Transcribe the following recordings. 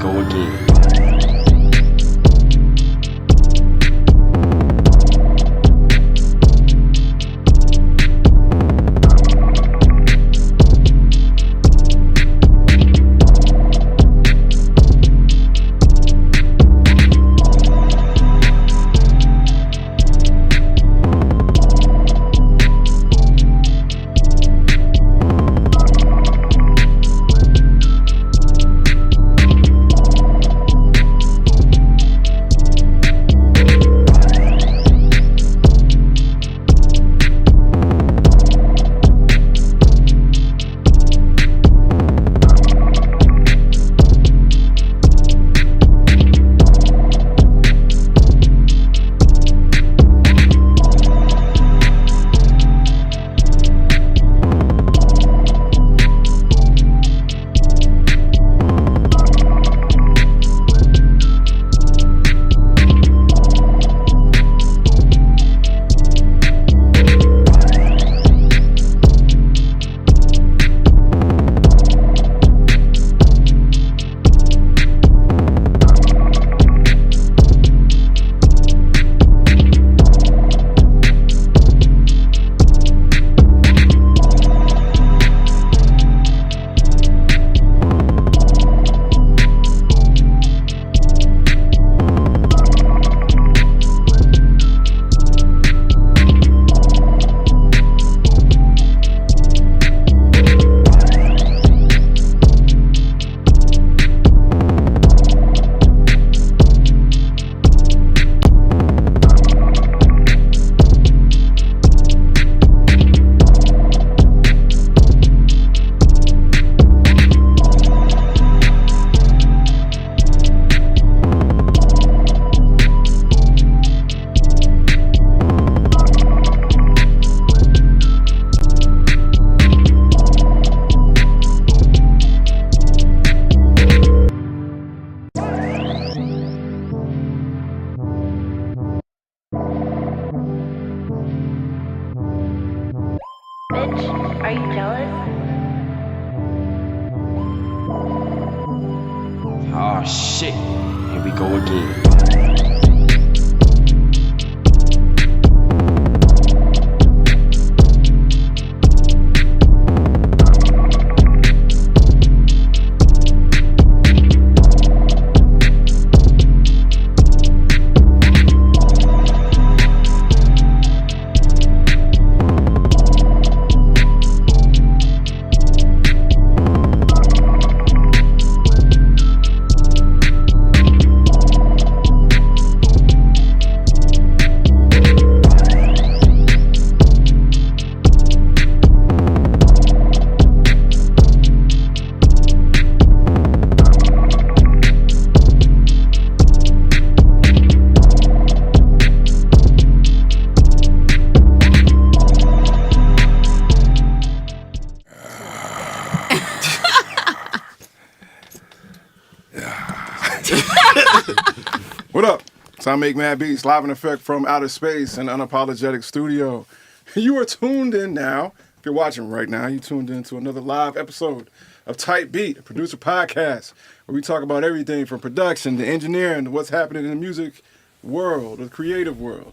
go again. Bitch, are you jealous? Oh shit, here we go again. What up? So I make mad beats live in effect from outer space and unapologetic studio. You are tuned in now. If you're watching right now, you tuned in to another live episode of Type Beat, a producer podcast, where we talk about everything from production to engineering to what's happening in the music world, the creative world.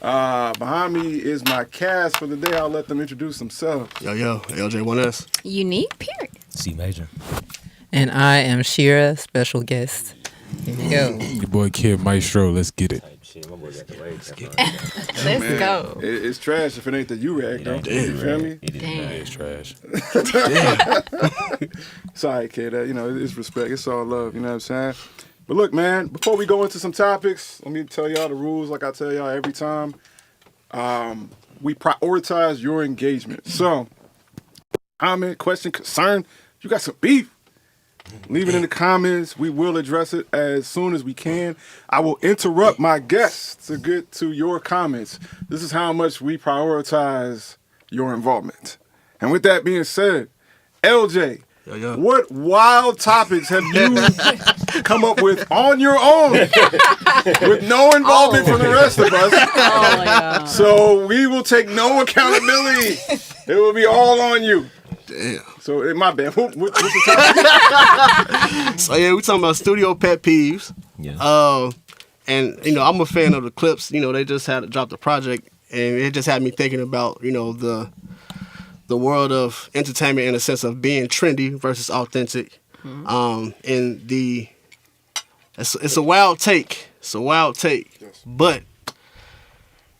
Behind me is my cast for the day. I'll let them introduce themselves. Yo, LJ1S. Unique, period. C major. And I am Shira, special guest. Here we go. Your boy Kid Maestro, let's get it. Let's go. It's trash if it ain't the U-Rag, though. You feel me? It's trash. Sorry, kid. It's respect. It's all love. You know what I'm saying? But look, man, before we go into some topics, let me tell y'all the rules like I tell y'all every time. We prioritize your engagement. So, comment, question, concern, you got some beef, leave it in the comments. We will address it as soon as we can. I will interrupt my guests to get to your comments. This is how much we prioritize your involvement. And with that being said, LJ, what wild topics have you come up with on your own with no involvement from the rest of us? Oh my God. So we will take no accountability. It will be all on you. Damn. So, my bad. What's the topic? So yeah, we talking about studio pet peeves. Yeah. And I'm a fan of the Clips. They just had dropped a project, and it just had me thinking about the world of entertainment in a sense of being trendy versus authentic. And it's a wild take. It's a wild take. Yes. But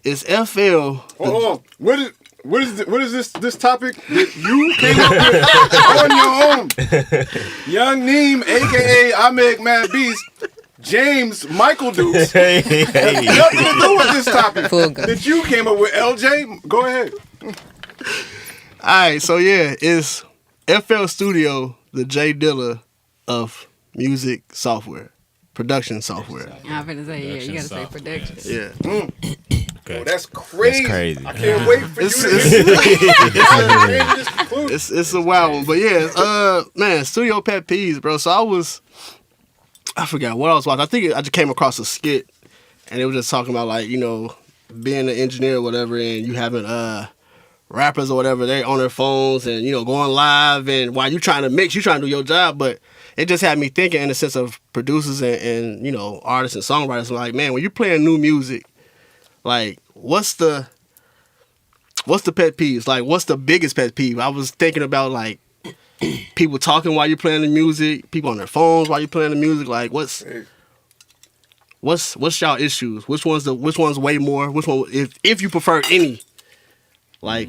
is FL Hold on. What is this topic that you came up with on your own? Young Neem, aka I Make Mad Beast, James Michael Dukes, has nothing to do with this topic Full go. that you came up with. LJ, go ahead. Alright, so yeah, is FL Studio the J Dilla of music software, production software? I'm finna say, yeah, you gotta say production. Yeah. Oh, that's crazy. That's crazy. I can't wait for you to It's a wild one, but yeah, man, studio pet peeves, bro. So I forgot what I was watching. I think I just came across a skit, and it was just talking about like being an engineer or whatever, and you having rappers or whatever, they on their phones and going live, and while you trying to mix, you trying to do your job, but it just had me thinking in the sense of producers and artists and songwriters. Like, man, when you're playing new music, like what's the pet peeves? Like, what's the biggest pet peeve? I was thinking about like people talking while you're playing the music, people on their phones while you're playing the music. Like, what's y'all issues? Which one's way more? Which one, if you prefer any? Like,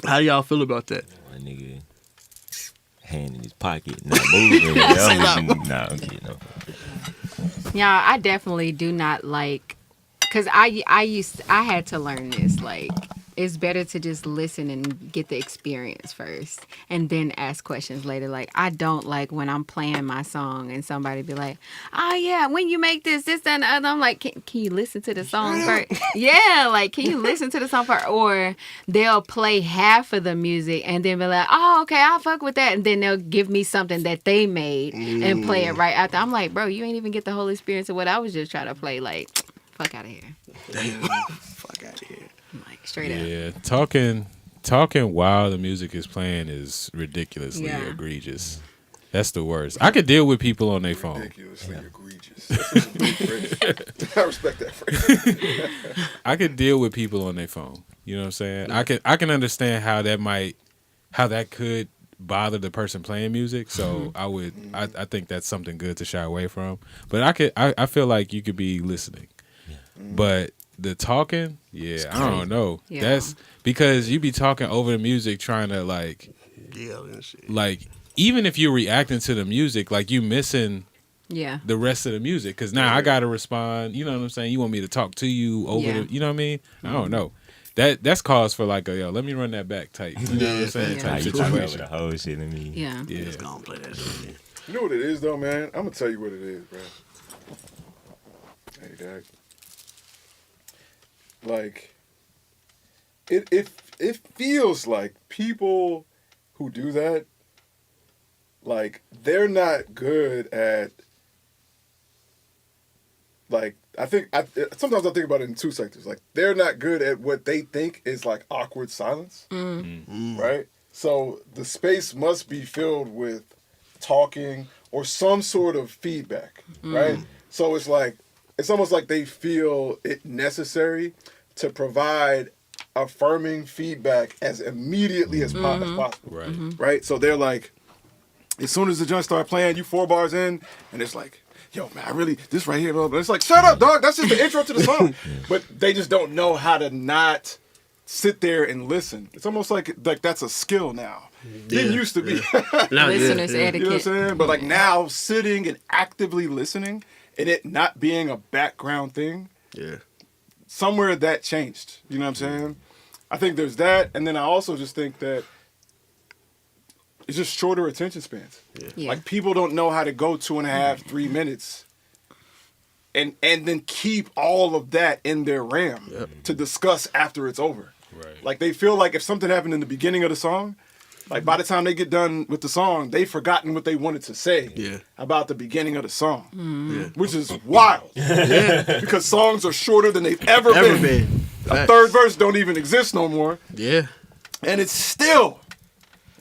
how do y'all feel about that? My nigga, hand in his pocket, not moving. Nah, I'm kidding. No. Yeah, I definitely do not like, because I had to learn this. Like, it's better to just listen and get the experience first and then ask questions later. Like, I don't like when I'm playing my song and somebody be like, oh yeah, when you make this, that, and the other. I'm like, can you listen to the song first? Yeah, like, can you listen to the song first? Or they'll play half of the music and then be like, oh, okay, I'll fuck with that. And then they'll give me something that they made and play it right after. I'm like, bro, you ain't even get the whole experience of what I was just trying to play. Like, fuck out of here. Damn, fuck out of here. Like, straight up. Yeah, talking while the music is playing is ridiculously egregious. That's the worst. I could deal with people on their phone. ridiculously egregious. That's a great phrase. I respect that phrase. I could deal with people on their phone. You know what I'm saying? I can understand how that could bother the person playing music. So I think that's something good to shy away from. But I feel like you could be listening. But the talking, I don't know. Yeah. That's because you be talking over the music, trying to like Yell and shit. like even if you're reacting to the music, like you missing Yeah. the rest of the music. Because now I gotta respond. You know what I'm saying? You want me to talk to you over the, you know what I mean? I don't know. That's cause for like a let me run that back type. You know what I'm saying? Yeah. Type Nah, you talking about situation. the whole shit in me. Yeah. Yeah. Just gonna play that shit. You know what it is, though, man? I'm going to tell you what it is, bro. Hey, Dad. Like, it feels like people who do that, like, they're not good at, like, sometimes I think about it in two sectors. Like, they're not good at what they think is, like, awkward silence, right? So the space must be filled with talking or some sort of feedback, right? So it's almost like they feel it necessary to provide affirming feedback as immediately as possible, Right. right? So they're like, as soon as the joint start playing, you 4 bars in, and it's like, yo, man, this right here, blah, blah. It's like, shut up, dog. That's just the intro to the song. But they just don't know how to not sit there and listen. It's almost like that's a skill now. Didn't used to be. Listeners etiquette. You know what I'm saying? But like now, sitting and actively listening and it not being a background thing, somewhere that changed. You know what I'm saying? I think there's that. And then I also just think that it's just shorter attention spans. Yeah. Like people don't know how to go 2.5, 3 minutes and then keep all of that in their RAM to discuss after it's over. Right. Like they feel like if something happened in the beginning of the song, like by the time they get done with the song, they've forgotten what they wanted to say about the beginning of the song, which is wild. Because songs are shorter than they've ever been. A third verse don't even exist no more. Yeah. And it's still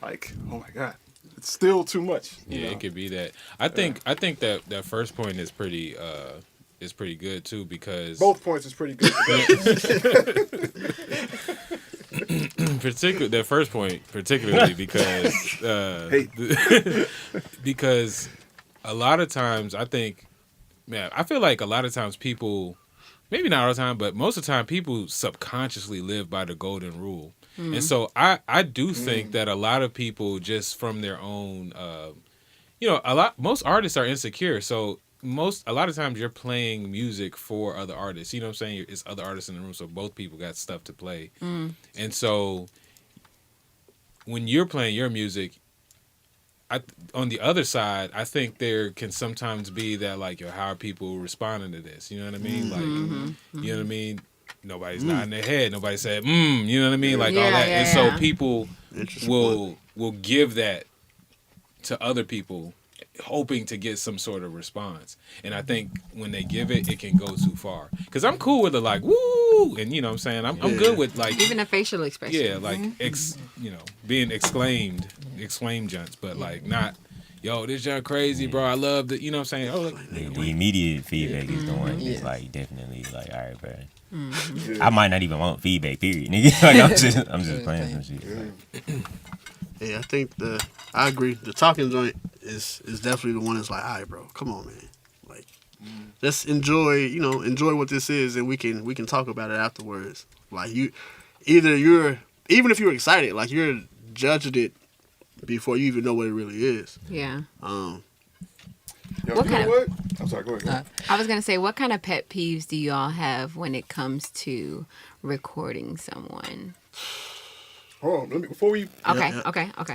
like, oh my God, it's still too much. You Yeah, know? it could be that. I think that first point is pretty good too, because Both points is pretty good. that first point particularly because because a lot of times I feel like a lot of times people, maybe not all the time, but most of the time people subconsciously live by the golden rule. And so I do think that a lot of people just from their own most artists are insecure. So a lot of times you're playing music for other artists. You know what I'm saying? It's other artists in the room, so both people got stuff to play. And so when you're playing your music, on the other side, I think there can sometimes be that like, yo, how are people responding to this? You know what I mean? Like, you know what I mean? Nobody's nodding their head. Nobody said, you know what I mean? Like all that. And so people will give that to other people, hoping to get some sort of response. And I think when they give it, it can go too far. Because I'm cool with the like, woo! And you know what I'm saying? I'm good with like... Even a facial expression. Yeah, like, being exclaimed junts, but like not, yo, this junk crazy, bro. I love the, you know what I'm saying? Oh, like, the immediate feedback is the one that's like definitely like, all right, bro. I might not even want feedback, period. Nigga. Like, I'm just playing some shit. Like. Yeah, I think I agree. The talking joint is definitely the one that's like, all right, bro, come on, man. Like, just enjoy what this is, and we can talk about it afterwards. Like even if you're excited, like you're judging it before you even know what it really is. Yeah. Yo, What you kind know of- what? I'm sorry, go ahead. I was going to say, what kind of pet peeves do you all have when it comes to recording someone? Hold on, before we Okay.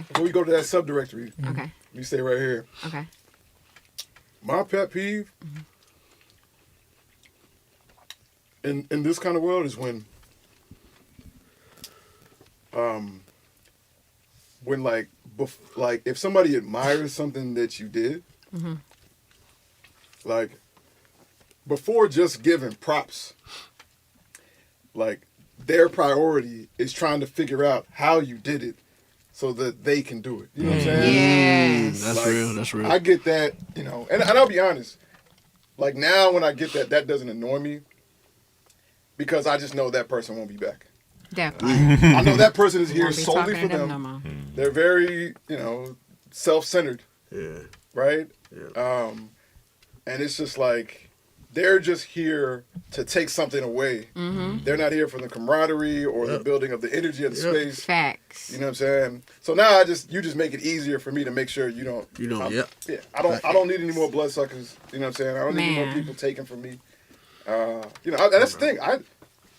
Before we go to that subdirectory, Okay. let me stay right here. Okay. My pet peeve in this kind of world is when like if somebody admires something that you did, like before just giving props, like their priority is trying to figure out how you did it so that they can do it. You know what I'm saying? Yes. That's Like, real. That's real. I get that, and I'll be honest. Like now, when I get that doesn't annoy me because I just know that person won't be back. Definitely. I know that person is here Won't be solely talking for to them them. no more. They're very, self-centered, Yeah. right? Yeah. And it's just like they're just here to take something away. They're not here for the camaraderie or the building of the energy of the space. Facts. You know what I'm saying? So now you just make it easier for me to make sure you don't. Yep. Yeah, I don't need any more bloodsuckers. You know what I'm saying? I don't need any more Man. people taking from me. That's the thing.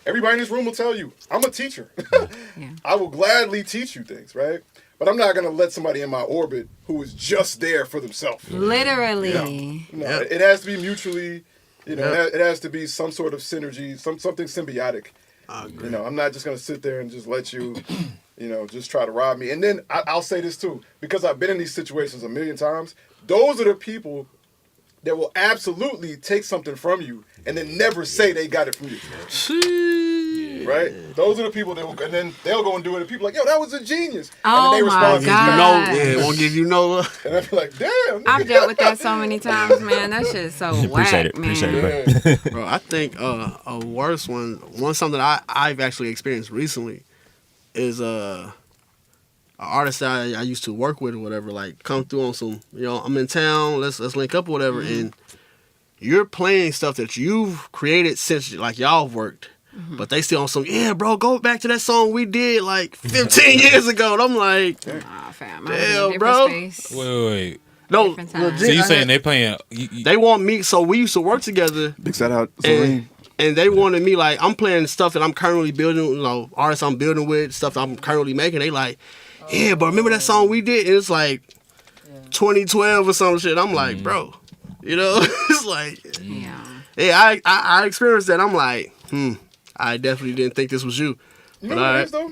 Everybody in this room will tell you, I'm a teacher. Yeah. I will gladly teach you things, right? But I'm not gonna let somebody in my orbit who is just there for themselves. Literally. It has to be mutually. It has to be some sort of synergy, something symbiotic. I agree. I'm not just gonna sit there and just let you, just try to rob me. And then I'll say this too, because I've been in these situations a million times. Those are the people that will absolutely take something from you and then never say they got it from you. Right? Those are the people that will, and then they'll go and do it, and people are like, yo, that was a genius. Oh, and then they my respond, God. It won't give you no. and I'll be like, damn. I've dealt with that so many times, man. That shit's so whack, man. Appreciate it, bro. Bro, I think a worse one something I've actually experienced recently is an artist that I used to work with or whatever, like come through on some, I'm in town, let's link up or whatever, and you're playing stuff that you've created since like y'all worked. But they still on some, yeah, bro, go back to that song we did like 15 years ago. And I'm like, Aw, fam. Damn, I'm in a bro. different space. Wait. no, Different time. legit, So you I saying had- they playing? they want me, so we used to work together. Big shout out, And they wanted me, like, I'm playing stuff that I'm currently building, artists I'm building with, stuff that I'm currently making. They like, yeah, but remember that song we did? And it's like 2012 or some shit. I'm like, bro, it's like, Yeah. I experienced that. I'm like, I definitely didn't think this was you. You know But what it is, though?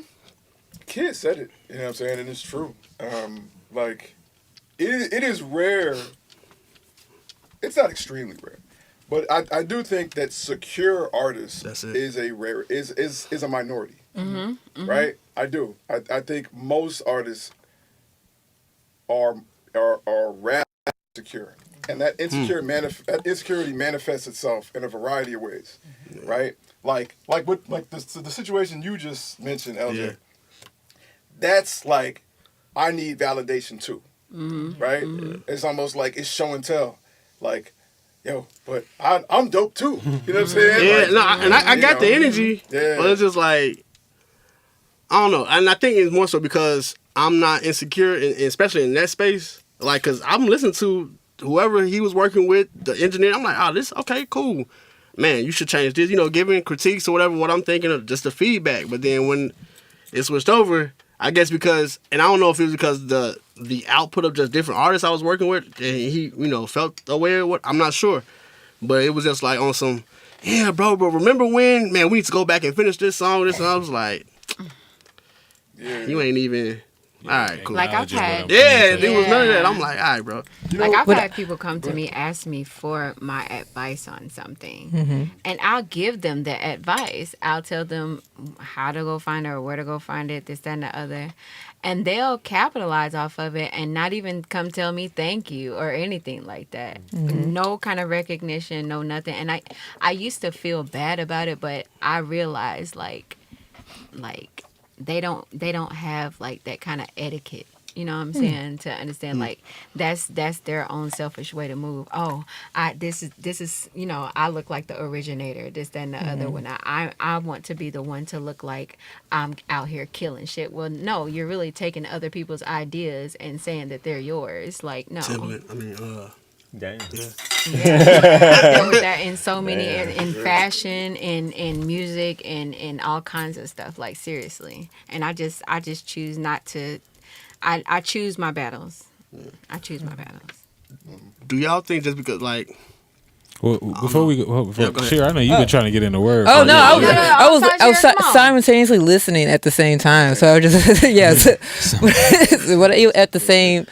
Kid said it. You know what I'm saying? And it's true. It is rare. It's not extremely rare. But I do think that secure artists That's it. is a minority. Right? I do. I think most artists are rather insecure, and that that insecurity manifests itself in a variety of ways, right? Like the situation you just mentioned, LJ. Yeah. That's like, I need validation too, right? It's almost like it's show and tell, like, yo, but I'm dope too. You know what I'm saying? Yeah, like, no, and I got the energy, Yeah. but it's just like, I don't know. And I think it's more so because I'm not insecure, especially in that space. Like, because I'm listening to whoever he was working with, the engineer. I'm like, oh, this, okay, cool. Man, you should change this. You know, giving critiques or whatever, what I'm thinking of, just the feedback. But then when it switched over, I guess because, and I don't know if it was because the output of just different artists I was working with, and he, you know, felt aware of what, I'm not sure. But it was just like on some, yeah, bro, remember when, man, we need to go back and finish this song, and I was like, you ain't even, all right, cool. Like, I've had- Yeah, there was none of that. Yeah. I'm like, all right, bro. Like, I've had people come to me, ask me for my advice on something. And I'll give them the advice. I'll tell them how to go find it or where to go find it, this, that, and the other. And they'll capitalize off of it and not even come tell me thank you or anything like that. No kind of recognition, no nothing. And I used to feel bad about it, but I realized, like they don't have like that kind of etiquette, you know what I'm saying, to understand like that's their own selfish way to move. Oh, this is you know, I look like the originator, this, that, and the other, when I want to be the one to look like I'm out here killing shit. Well, no, you're really taking other people's ideas and saying that they're yours. Like, no. Damn. Yeah, I deal with that in so many, in fashion, in music, in all kinds of stuff. Like, seriously, and I just choose not to. I choose my battles. I choose my battles. Do y'all think just because, like, Well, before we go, Shira, I know you've been trying to get in the word. Oh no, I No, was Shira, come on. simultaneously listening at the same time. So I was just yes, what at the same.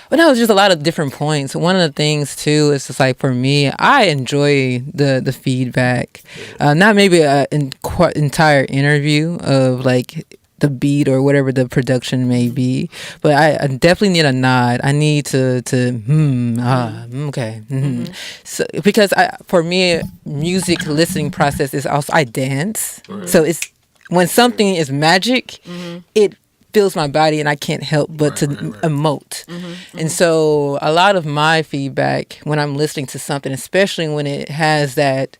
But no, it's just a lot of different points. One of the things too is just like, for me, I enjoy the feedback. Not maybe an entire interview of like the beat or whatever the production may be, but I definitely need a nod. I need to okay. So because for me, music listening process is also, I dance. So it's when something is magic, it fills my body and I can't help but to emote. And so a lot of my feedback when I'm listening to something, especially when it has that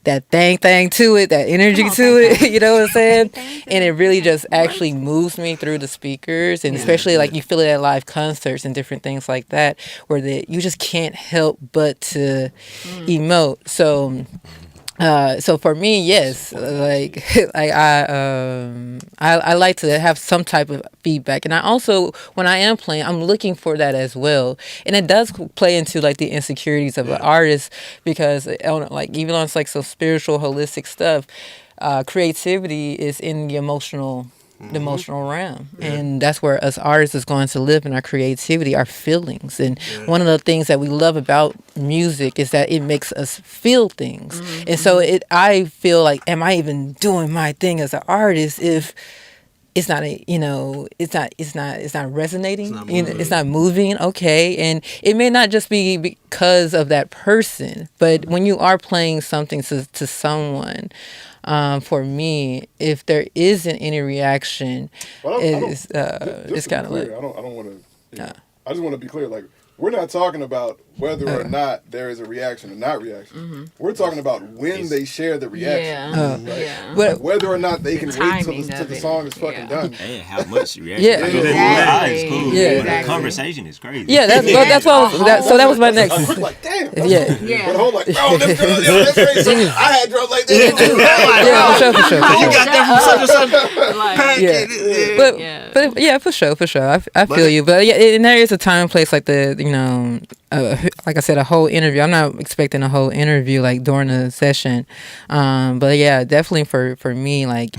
thing to it, that energy to it, you know what I'm saying? And it really just actually moves me through the speakers, and especially like you feel it at live concerts and different things like that, where you just can't help but to emote. So for me, yes, like I like to have some type of feedback, and I also, when I am playing, I'm looking for that as well, and it does play into like the insecurities of an artist, because like even on like some spiritual, holistic stuff, creativity is in the emotional realm, and that's where us artists is going to live, in our creativity, our feelings. And one of the things that we love about music is that it makes us feel things. And so I feel like, am I even doing my thing as an artist if it's not it's not resonating, it's not moving? Okay. And it may not just be because of that person, but when you are playing something to someone, for me, if there isn't any reaction, it's kind of like, I don't want to. I just want to be clear. Like, we're not talking about whether or not there is a reaction or not reaction. We're talking about when they share the reaction. But whether or not they can wait timing till the of song it. is fucking done. And how much reaction? Yeah. Exactly. It's cool. Yeah. But the conversation is crazy. yeah, that's what so that was my next. We're like, damn. Yeah. But hold like, oh, them drums, that's crazy. I had drums like that. Yeah, for sure. you got that from such and such. Like, But for sure. I feel you. But yeah, and there is a time and place, like like I said, a whole interview. I'm not expecting a whole interview like during the session. But yeah, definitely for me, like,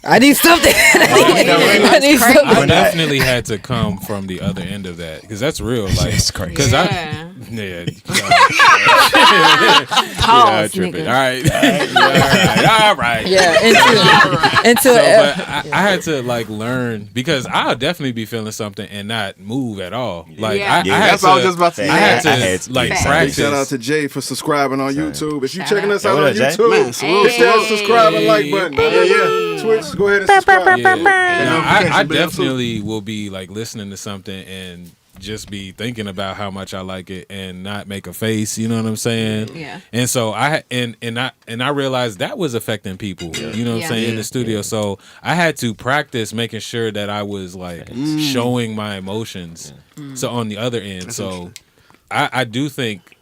I need something. I need something. I definitely had to come from the other end of that, because that's real. Like, It's crazy. Because Yeah. Pause, tripping. nigga. All right. Yeah, into So, but I had to like learn because I'll definitely be feeling something and not move at all. Like Yeah. I had That's to, what I was just about to say. I had to, I had to like get practice. Shout out to Jay for subscribing on YouTube. If you Shout checking out. us out What on up, Jay? YouTube, Man, salute, hit that salute. subscribe and like button. Yeah. Twitch, go ahead and subscribe. Yeah. No, I Notification bell, definitely will be like listening to something and just be thinking about how much I like it and not make a face. You know what I'm saying? Yeah. And so I realized that was affecting people. You know what Yeah. I'm saying in Yeah. the studio. So I had to practice making sure that I was like showing my emotions. So on the other end, so I do think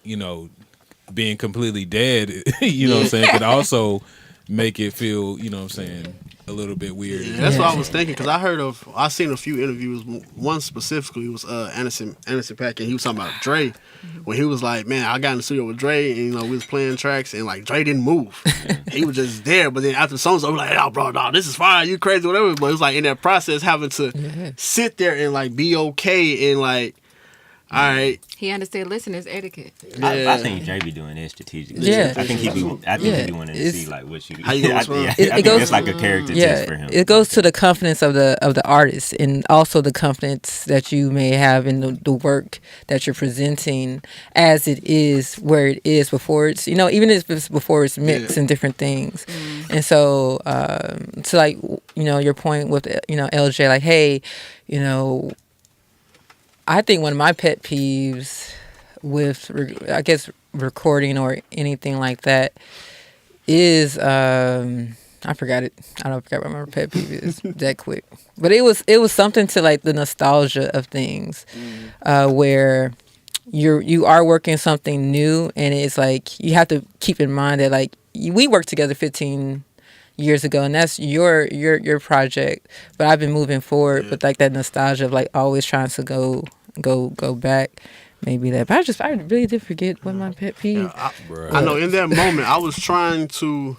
being completely dead, you know what I'm saying, could also make it feel, you know what I'm saying, a little bit weird. Yeah, that's what I was thinking because I seen a few interviews. One specifically was Anderson .Paak, and he was talking about Dre when he was like, "Man, I got in the studio with Dre, and we was playing tracks, and like Dre didn't move, he was just there. But then after the songs, I was like, oh, bro, no, this is fine, you crazy, whatever. But it was like in that process having to sit there and like be okay and like, all right, He understood listeners etiquette. I think Dre be doing it strategically. Yeah. I think he be wanting to see like what you. How you gonna respond? I It think goes- it's like a character test yeah, for him. it goes to the confidence of the artist and also the confidence that you may have in the work that you're presenting as it is where it is before it's even if it's before it's mixed and different things. And so to like your point with LJ, like, hey, I think one of my pet peeves with, I guess, recording or anything like that is, I forgot it. I forgot what my pet peeve is that quick. But it was something to like the nostalgia of things, where you are working something new, and it's like you have to keep in mind that like we worked together 15 years ago, and that's your project, but I've been moving forward with like that nostalgia of like always trying to go back, maybe that. But I really did forget what my pet peeve. I know in that moment I was trying to.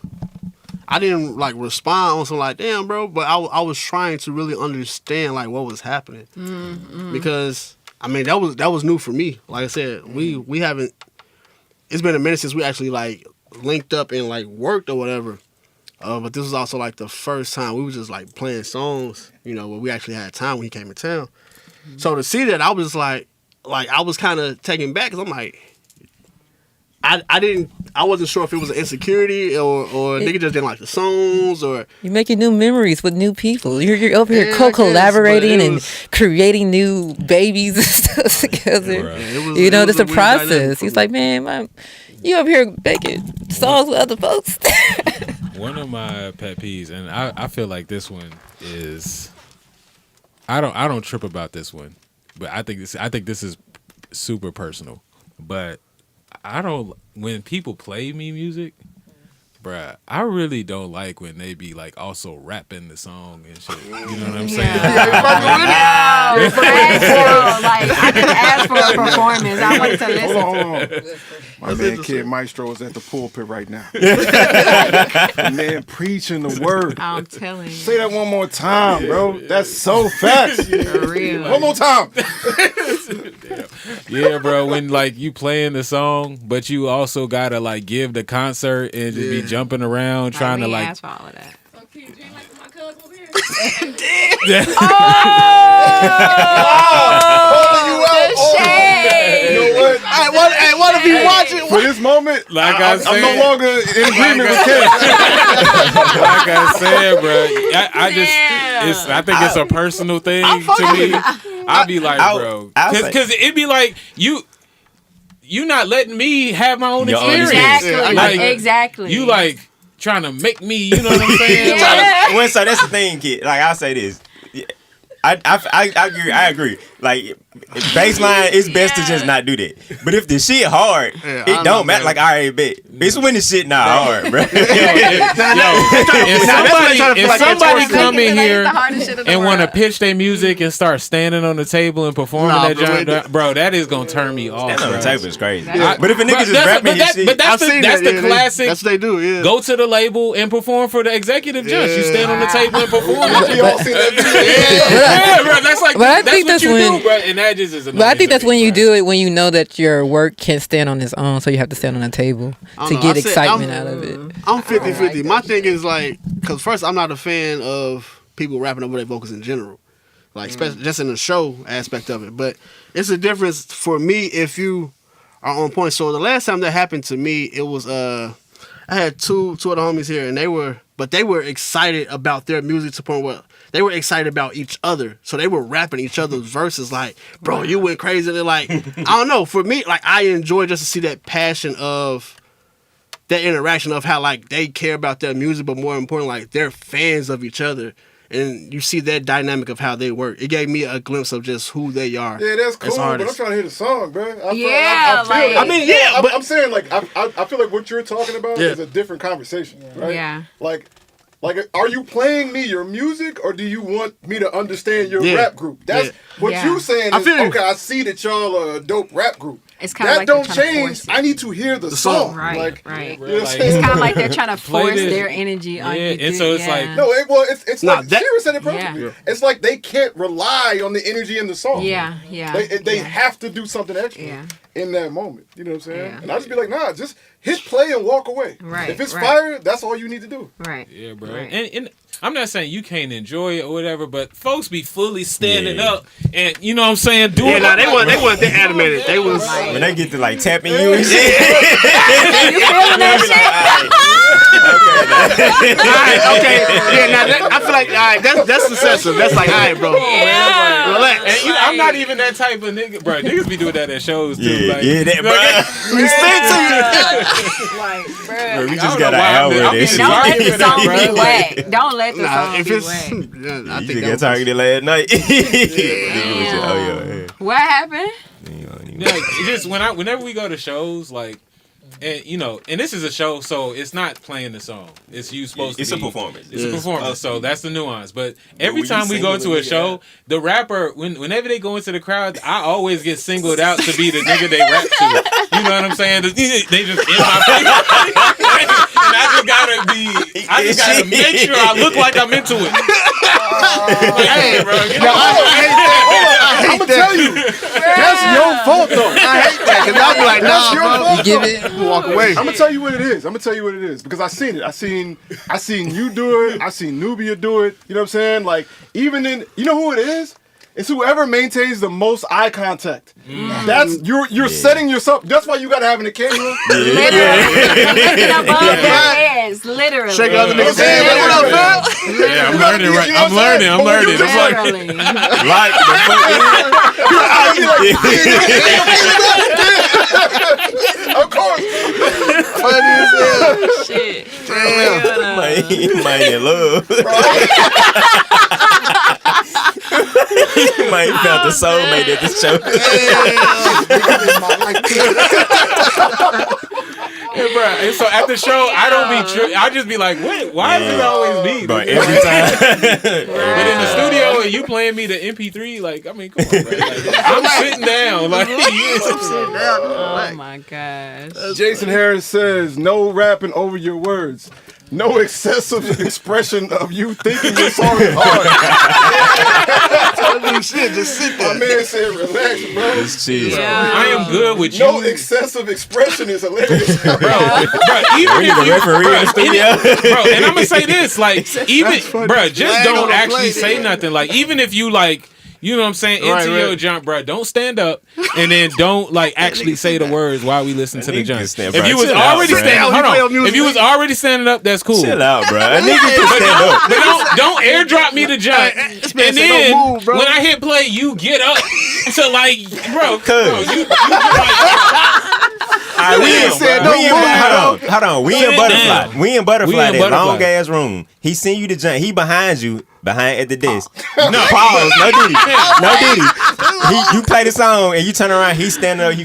I didn't like respond on something like, damn, bro, but I was trying to really understand like what was happening because I mean that was new for me. Like I said, we haven't. It's been a minute since we actually like linked up and like worked or whatever. But this was also like the first time we was just like playing songs, where we actually had time when he came to town. So to see that, I was like I was kind of taken back because I'm like, I wasn't sure if it was an insecurity or nigga just didn't like the songs or You're making new memories with new people. You're over here Yeah, I guess, co-collaborating but it and was- creating new babies and stuff together. Right. it was, It's a weird dynamic process. for He's me. like, man, you over here making songs with other folks. One of my pet peeves, and I feel like this one is, I don't trip about this one, but I think this is super personal. But I don't, when people play me music, bruh, I really don't like when they be like also rapping the song and shit. You know what I'm saying? Like I didn't ask for a performance. I wanted to listen. Hold on. My man Kid Maestro is at the pulpit right now. The man preaching the word. I'm telling you. Say that one more time, bro. That's so facts. For real. One more time. Yeah, bro. When like you playing the song, but you also gotta like give the concert and just be jumping around trying to we like. asked for all of that. You know what? I want to be watching. For this moment, Like I I'm said- no longer in agreement with Kid. Like I said, bro, I think it's a personal thing to me. I'll be like, bro, because it'd be like you not letting me have my own Your own experience. Exactly. Like, Exactly. You like trying to make me, you know what I'm saying? Yeah. Well, so that's the thing, kid. Like I'll say this. I agree. Like baseline, it's best to just not do that. But if the shit hard, I it know, don't matter. man. Like I already bet. It's when the shit not hard, bro. If somebody come in here and and want to pitch their music and start standing on the table and performing Nah, that bro, joint, bro, that is gonna turn me off. Stand on the bro. table is crazy. Yeah. But if a nigga just But rapping his shit, that's the classic. That's what they do. Yeah. Go to the label and perform for the executive judge. You stand on the table and perform. We all see that video. Yeah, bro, that's like But I that's think what that's you when when. bro, and that just is But I think that's when you do it when you know that your work can't stand on its own, so you have to stand on a table to get excitement out of it. I'm 50-50. My thing is like, because first, I'm not a fan of people rapping over their vocals in general. Like, especially just in the show aspect of it. But it's a difference for me if you are on point. So the last time that happened to me, it was I had two of the homies here, and they were excited about their music to the point where they were excited about each other. So they were rapping each other's verses like, bro, you went crazy. And they're like, I don't know. For me, like, I enjoy just to see that passion of that interaction of how like they care about their music, but more important, like they're fans of each other. And you see that dynamic of how they work. It gave me a glimpse of just who they are. Yeah, that's cool, as but I'm artists. trying to hear the song, bro. I but I'm saying, like, I feel like what you're talking about is a different conversation, right? Yeah. Like, are you playing me your music, or do you want me to understand your rap group? That's what you saying is, okay, I see that y'all are a dope rap group. It's kind of that like don't change. I need to hear the song. Right, like, right. You know what I'm It's saying? kind of like they're trying to Play force this. their energy on you. and so it's like, No, it's Nah, like Shira said it perfectly. Yeah. It's like they can't rely on the energy in the song. Yeah. They have to do something extra in that moment. You know what I'm saying? Yeah. And I just be like, nah, just hit play and walk away. Right, If it's right. fire, that's all you need to do. Right. yeah, bro. Right. And I'm not saying you can't enjoy it or whatever, but folks be fully standing up and you know what I'm saying, doing. Yeah, nah, they weren't that animated. They was When they get to like tapping you and shit. You feeling that okay. Yeah, now I feel like that's excessive. That's like, all right, bro. Yeah. Relax. And I'm not even that type of nigga, bro. Niggas be doing that at shows too. Yeah, like, yeah, that, bro. Like, Bro, bruh. we I just don't got know an why hour I'm of being this shit. Don't let the Right, song bro. be whack. Don't let the Nah, song if be it's, whack. I You think just that got targeted last night. Damn. Oh, yeah. What happened? Like, just whenever we go to shows, like, and you know, and this is a show, so it's not playing the song. It's you supposed It's to a be. performance. It's a performance, so that's the nuance. But when every you time we go single to a a nigga show, out. the rapper, whenever they go into the crowd, I always get singled out to be the nigga they rap to. You know what I'm saying? They just in my face, and I just gotta make sure I look like I'm into it. Hey, bro, you know, I'm gonna tell you, that's your fault though. I hate that because I'll be like, That's nah, your bro. fault. You give it. Walk away. I'm gonna tell you what it is. Because I seen it. I seen you do it. I seen Nubia do it. You know what I'm saying? Like, even in, you know who it is? It's whoever maintains the most eye contact. That's you're setting yourself. That's why you gotta have in the camera. Looking above their heads, literally. Shake other niggas' hands. Like, what up, fam? yeah, I'm learning right. You know what I'm saying? I'm But when you learning. just I'm like, Literally. Like Of course. Funny as hell. Shit. Man, in love. Man, found the soulmate at the show. yeah, bro. And so at the show, I don't be tripping. I just be like, wait, why is it always me? Bro, every time. But in the studio, and you playing me the MP3, like, I mean, come on, bro. Like, I'm sitting down, like, Oh my gosh. Jason Harris says, no rapping over your words. No excessive expression of you thinking your song is hard. Shit, just sit My there. man said, relax, bro. It's chill. I am good with you. No excessive expression is hilarious. Bro, even We if need a you, referee in the studio. bro, and I'm gonna say this, like, even, bro, just Flag on don't the actually plate. say nothing. Like, even if you, like, you know what I'm saying, into Right, your right. jump, bro, don't stand up and then don't, like, actually say the words while we listen to the nigga jump. can stand, If bro. you was Chill out, already bro. standing, How hold you play on. on music, If you was already standing up, that's cool. Chill out, bro. A nigga can stand up. But don't airdrop me the jump. man And said then don't move, bro. when I hit play, you get up to like, bro, Cuz. you like, Alright, we in, said bro. don't We in, move, hold on. We in Sit butterfly. down. We in butterfly. We in That Butterfly. long ass room. He seen you the jump. He behind you, at the desk. no, Pause. No Diddy. No Diddy. You play the song and you turn around. He's standing up. He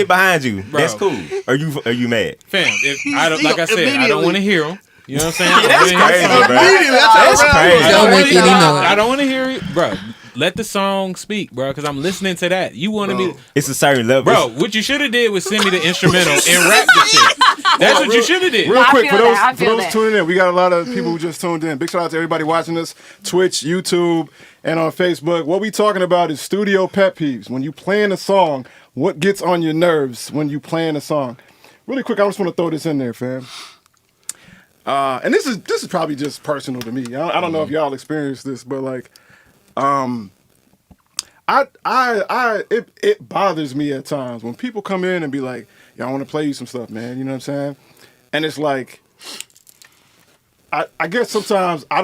behind you. Bro. That's cool. Are you mad? fam. If I don't, like I said, I don't want to hear him. You know what I'm saying? That's crazy, bro. Immediately, That's crazy. I Don't don't make wanna- any noise. I don't want to hear it, bro. let the song speak, bro. Because I'm listening to that. You want to be, It's a certain level. bro. What you should have did was send me the instrumental and rap the shit. That's what you should have did. Real I quick, feel for that. I those feel that. tuning in, we got a lot of people who just tuned in. Big shout out to everybody watching us, Twitch, YouTube, and on Facebook. What we talking about is studio pet peeves. When you playing a song, what gets on your nerves when you playing a song? Really quick, I just want to throw this in there, fam. And this is probably just personal to me. I don't know if y'all experienced this, but like, it bothers me at times when people come in and be like, "Yo, I want to play you some stuff, man." You know what I'm saying? And it's like, I guess sometimes I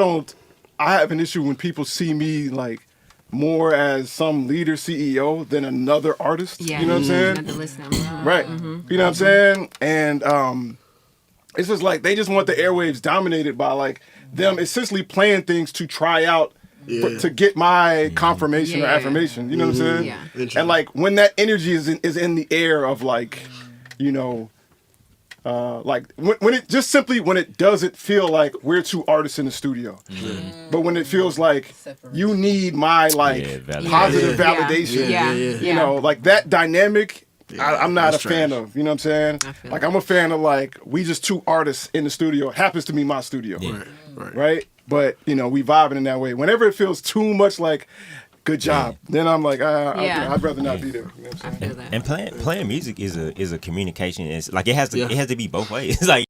have an issue when people see me like more as some leader CEO than another artist. Yeah. You know what I'm saying? Another listener. Right. You know what I'm saying? And it's just like they just want the airwaves dominated by like them essentially playing things to try out to get my confirmation or Yeah. affirmation. You know what I'm saying? Yeah. And like when that energy is in the air of like, you know, like when it just simply when it doesn't feel like we're two artists in the studio, but when it feels like you need my like validation. positive Yeah. validation, Yeah. you know, like that dynamic. I'm not a that's fan trash. of, you know what I'm saying? feel Like that. I'm a fan of like we just two artists in the studio. It happens to be my studio, right? But you know we vibing in that way. Whenever it feels too much like good job, then I'm like Yeah. I'd rather not be there. You know what I'm I saying? feel that. And playing music is a communication. It's like it has to be both ways. It's like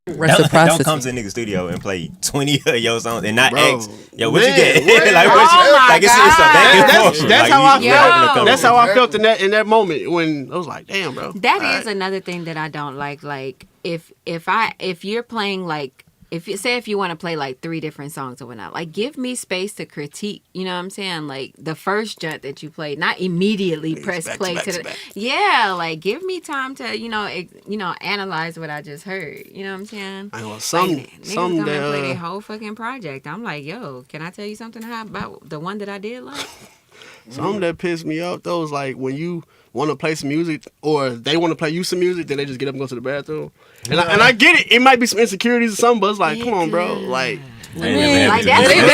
don't Reciprocity. come to a nigga studio and play 20 of your songs and not Bro, ask, yo, what you man, get? what? Like, Oh my it's a back and God. forth. That's Like, how I you felt. having a conversation. That's how I felt in that moment when I was like, damn, bro. That is another thing that I don't like. Like if you're playing like if you want to play like 3 different songs or whatnot, like give me space to critique. You know what I'm saying? Like the first jut that you played, not immediately press back to play back to to the back. yeah. Like give me time to analyze what I just heard. You know what I'm saying? I know Like, some niggas come and play that their whole fucking project. I'm like, yo, can I tell you something about the one that I did like? some that pissed me off though is like when you want to play some music or they want to play you some music, then they just get up and go to the bathroom. And I get it. It might be some insecurities or something, but it's like, come on, bro. Like, I ain't never had Like to that's do that.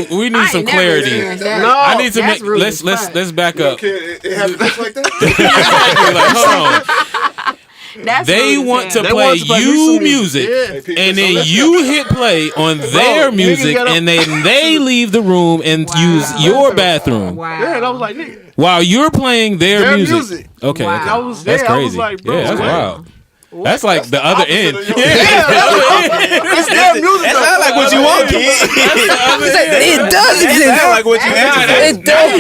Bro, we need some clarity. no, I need to That's make. rude Let's as fuck. let's back up. Okay, it happens just like that. Exactly, like, hold on. That's They rude as want hell. to They play want to play you some music, music. and then you hit play on their niggas music, gotta- and then they leave the room and use your bathroom Wow. yeah, and I was like, nigga, while you're playing their Their music. music. Okay, Wow. okay. I was That's there. I was crazy. like, bro, yeah, that's what? wild. That's like the other end. Opposite of Yeah, your- it's their music. That though. sounds like what you want, kid. It does That exist. sounds like what you It does.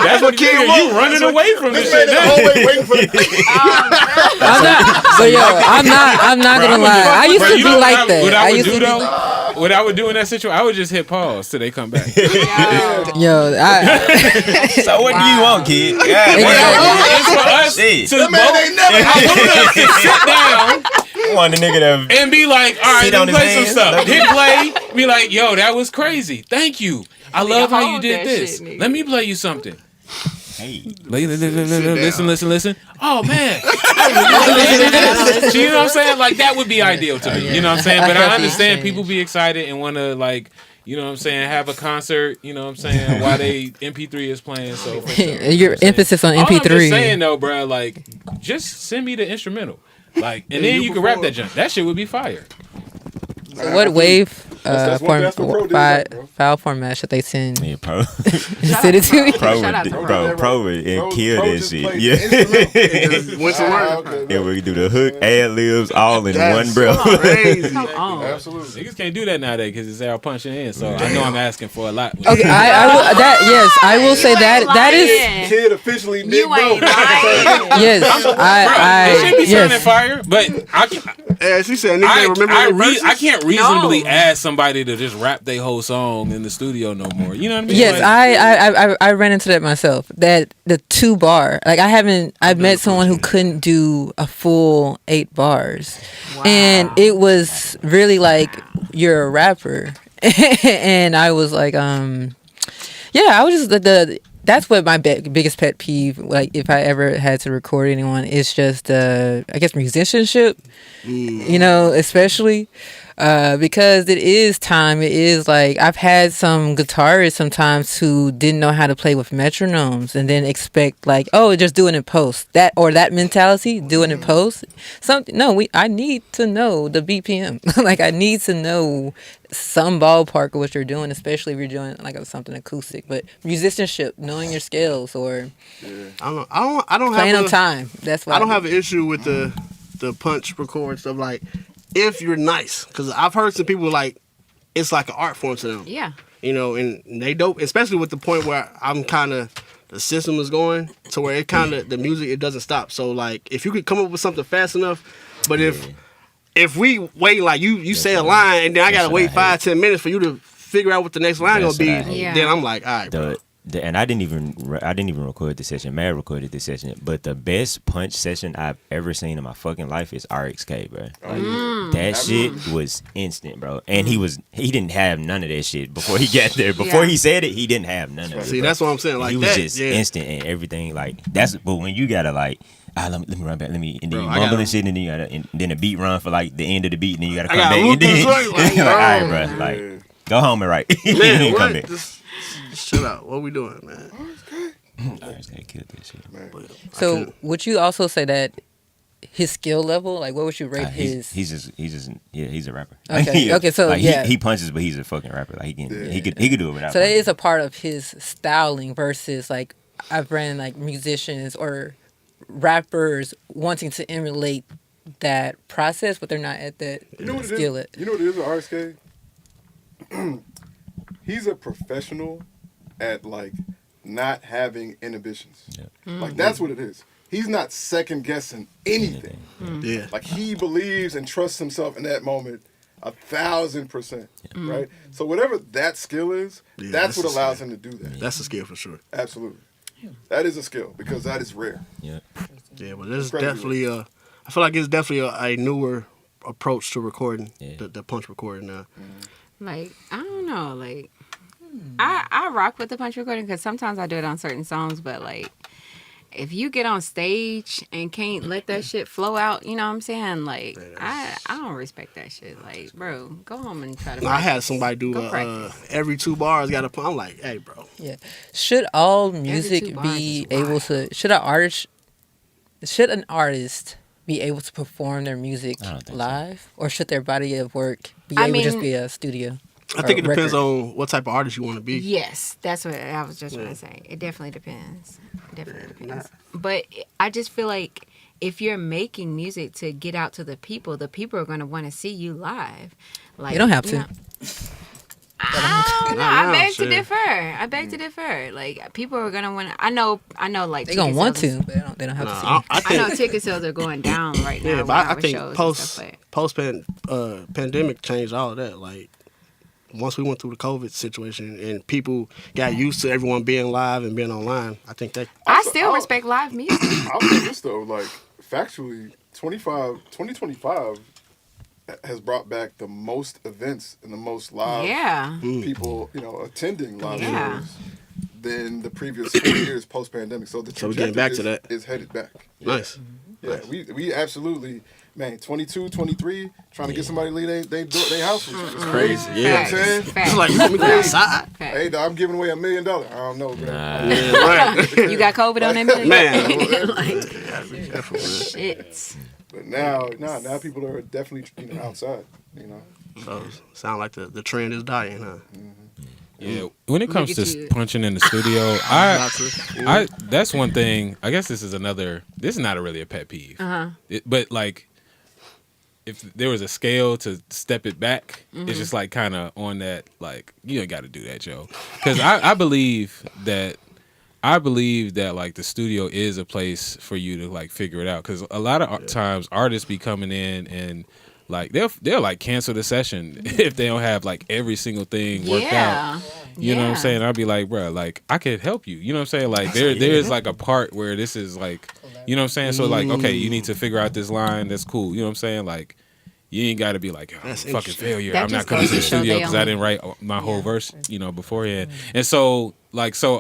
that's what kid you running away from this shit. The now. whole way waiting for the I'm not. But yo, I'm not gonna lie. I used Bro, to you be know like that. What I would used do to be. though? What I would do in that situation, I would just hit pause till they come back. Yo, So what do you want, kid? Yeah, It's for us Shit. to both. I want us to sit down want the nigga to and be like, all right, Sit let on me his play some hands. stuff. Hit play. Be like, yo, that was crazy. Thank you. I love how you hold did that this. shit, nigga. Let me play you something. hey. Listen. Oh man. So, you know what I'm saying? Like that would be ideal to me. You know what I'm saying? But I understand people be excited and want to like, you know what I'm saying, have a concert, you know what I'm saying, while they MP3 is playing. So for sure, you know Your what I'm saying? emphasis on All I'm just MP3. saying though, bro, like just send me the instrumental. Like and then you can rap that junk. That shit would be fire. What wave That's what pro dudes like, bro. file format should they send? Yeah, pro. Send it to me. Shout out to Pro would and kill Pro that just shit. played the Yeah. instrumental. Went to work. Okay, And we do the hook, ad libs, all in That's one breath. crazy. Come on. Absolutely. Niggas can't do that nowadays because it's all punching in. So I know I'm asking for a lot. Okay, I will say that is Kid officially big You bro. ain't lying. yes. It should be sounding Yes. fire, but Yeah, she said niggas ain't remember the verses. I can't reasonably No. ask somebody to just rap their whole song in the studio no more. You know what I mean? Yes, Like, I ran into that myself. That the 2 bar, like I've met someone who couldn't do a full 8 bars, and it was really like you're a rapper, and I was like, yeah, I was just that's what my biggest pet peeve, like if I ever had to record anyone, is just I guess musicianship, you know, especially because it is time. It is like I've had some guitarists sometimes who didn't know how to play with metronomes and then expect like, oh, just do it in post. That mentality, do it in post. I need to know the BPM. Like I need to know some ballpark of what you're doing, especially if you're doing like something acoustic. But musicianship, knowing your scales, or I don't playing have on time. That's why I don't have an issue with the punch record stuff. Like if you're nice, because I've heard some people like it's like an art form to them. Yeah. You know, and they dope, especially with the point where I'm kind of the system is going to where it kind of the music it doesn't stop. So like if you could come up with something fast enough, but if we wait like you say a line and then I gotta wait 5-10 minutes for you to figure out what the next line gonna be, then I'm like, all right, bro. And I didn't even record the session. Matt recorded the session, but the best punch session I've ever seen in my fucking life is RXK, bro. Like, that shit was instant, bro. And he didn't have none of that shit before he got there. Before he said it, he didn't have none of it. See, that's what I'm saying. Like he was just instant and everything. Like that's. But when you gotta like. Let me run back. And then you mumble and shit, and then you gotta, and then the beat run for like the end of the beat, and then you gotta come back. And then you're like, all right, bro, like go home and write. Man, come back. Just chill out. What we doing, man? RXK killed that shit. So would you also say that his skill level, like what would you rate his? He's a rapper. Okay, so like, yeah, he punches, but he's a fucking rapper. Like he could do it without. So that is a part of his styling versus like I've ran like musicians or rappers wanting to emulate that process, but they're not at that skill. You know what it is with RSK? He's a professional at like not having inhibitions. Yeah. Like that's what it is. He's not second guessing anything. Yeah. Like he believes and trusts himself in that moment 1,000%. Right? So whatever that skill is, that's what allows him to do that. That's a skill for sure. Absolutely. That is a skill because that is rare. Yeah, but there's definitely I feel like it's definitely a newer approach to recording the punch recording now. Like I don't know, like I rock with the punch recording because sometimes I do it on certain songs, but like if you get on stage and can't let that shit flow out, you know what I'm saying? Like I don't respect that shit. Like, bro, go home and try to. I had somebody do every 2 bars got a. I'm like, hey, bro. Yeah. Should all music be able to? Should an artist be able to perform their music live, or should their body of work be able to just be a studio? I think it depends on what type of artist you want to be. Yes, that's what I was just trying to say. It definitely depends. But I just feel like if you're making music to get out to the people are going to want to see you live. Like you don't have to. I don't know. I beg to differ. Like people are gonna want to. I know. Like they're gonna want to, but they don't have to. I know ticket sales are going down right now. Yeah, but I think post pandemic changed all of that. Like once we went through the COVID situation and people got used to everyone being live and being online, I think that I still respect live music. I'll say this though, like factually, 2025 has brought back the most events and the most live people, attending live shows than the previous 4 years post pandemic. So the trajectory is headed back. Nice. Yeah, we absolutely. Man, 22, 23, trying to get somebody to leave they house. It's crazy. Yeah. You know what I'm saying? It's like, you want me to go outside? Hey, dog, I'm giving away $1 million. I don't know, bro. You got COVID on that million? Man. Shit. But now people are definitely outside, So sound like the trend is dying, huh? Yeah, when it comes to punching in the studio, I that's one thing. I guess this is not really a pet peeve. But like, if there was a scale to step it back, it's just like kind of on that. Like you ain't got to do that, Joe. Because I believe that like the studio is a place for you to like figure it out. Because a lot of times artists be coming in and. Like they'll like cancel the session if they don't have like every single thing worked out. You know what I'm saying? I'll be like, bro, like I could help you. You know what I'm saying? Like there is like a part where this is like, you know what I'm saying? So like, okay, you need to figure out this line. That's cool. You know what I'm saying? Like, You ain't got to be like, oh, I'm a That's fucking interesting. failure. That I'm not just coming goes to the to show studio they because I only- didn't write my whole verse, beforehand. And so,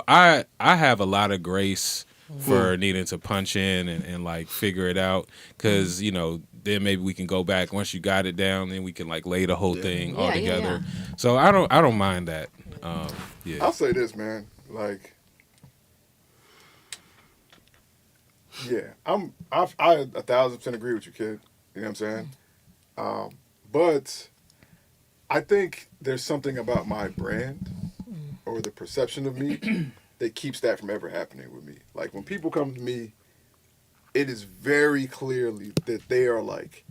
I have a lot of grace for needing to punch in and like figure it out because then maybe we can go back once you got it down, then we can like lay the whole thing all Yeah, together. yeah. So I don't mind that. Yeah. I'll say this, man. Like, yeah, I 1,000% agree with you, kid. You know what I'm saying? But I think there's something about my brand or the perception of me that keeps that from ever happening with me. Like when people come to me, it is very clearly that they are like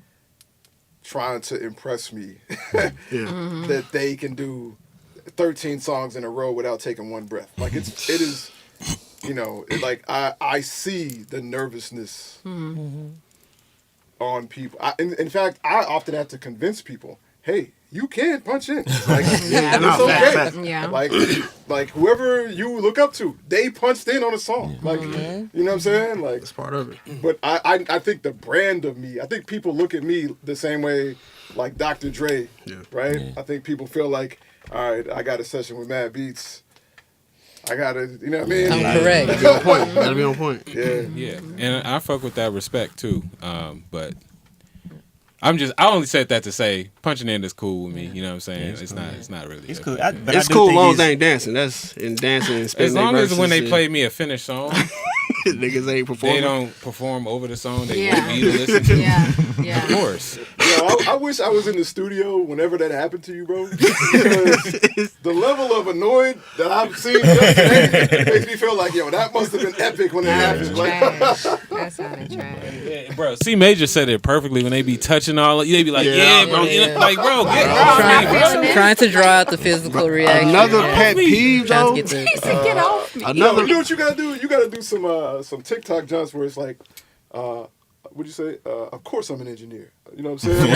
trying to impress me that they can do 13 songs in a row without taking one breath. Like it is, like I see the nervousness on people. In fact, I often have to convince people, hey, you can punch in. Like, it's okay. fact. Yeah. Like whoever you look up to, they punched in on a song. Like, you know what I'm saying? Like, That's part of it. but I think the brand of me, I think people look at me the same way like Dr. Dre, right? Yeah. I think people feel like, all right, I got a session with Mad Beats. I got to, you know what I mean? I'm correct. Gotta be on point. Yeah. Yeah, and I fuck with that respect too. But I only said that to say punching in is cool with me. You know what I'm saying? Yeah, It's not really. It's a cool. big thing. But It's I do cool as think long as it's- they ain't dancing. That's in dancing. And As spitting long their as when they verses play me a finished song, niggas ain't performing. they don't perform over the song. They Yeah. want me to listen to. Yeah. Of Yeah. course. Yo, I wish I was in the studio whenever that happened to you, bro. Because the level of annoyed that I've seen yesterday makes me feel like, yo, that must have been epic when it happened. Like, Trash. That sounded trash. Yeah, bro, C Major said it perfectly when they be touching all. They be like, yeah, bro, yeah. like, bro, get Bro, off me, not bro. feeling it. Trying to draw out the physical reaction. Another Yeah. pet peeve, Trying though. to get the, He said, get off me. yo, Another. you know what you gotta do? You gotta do some TikTok jumps where it's like, what'd you say? Of course I'm an engineer. You know what I'm saying?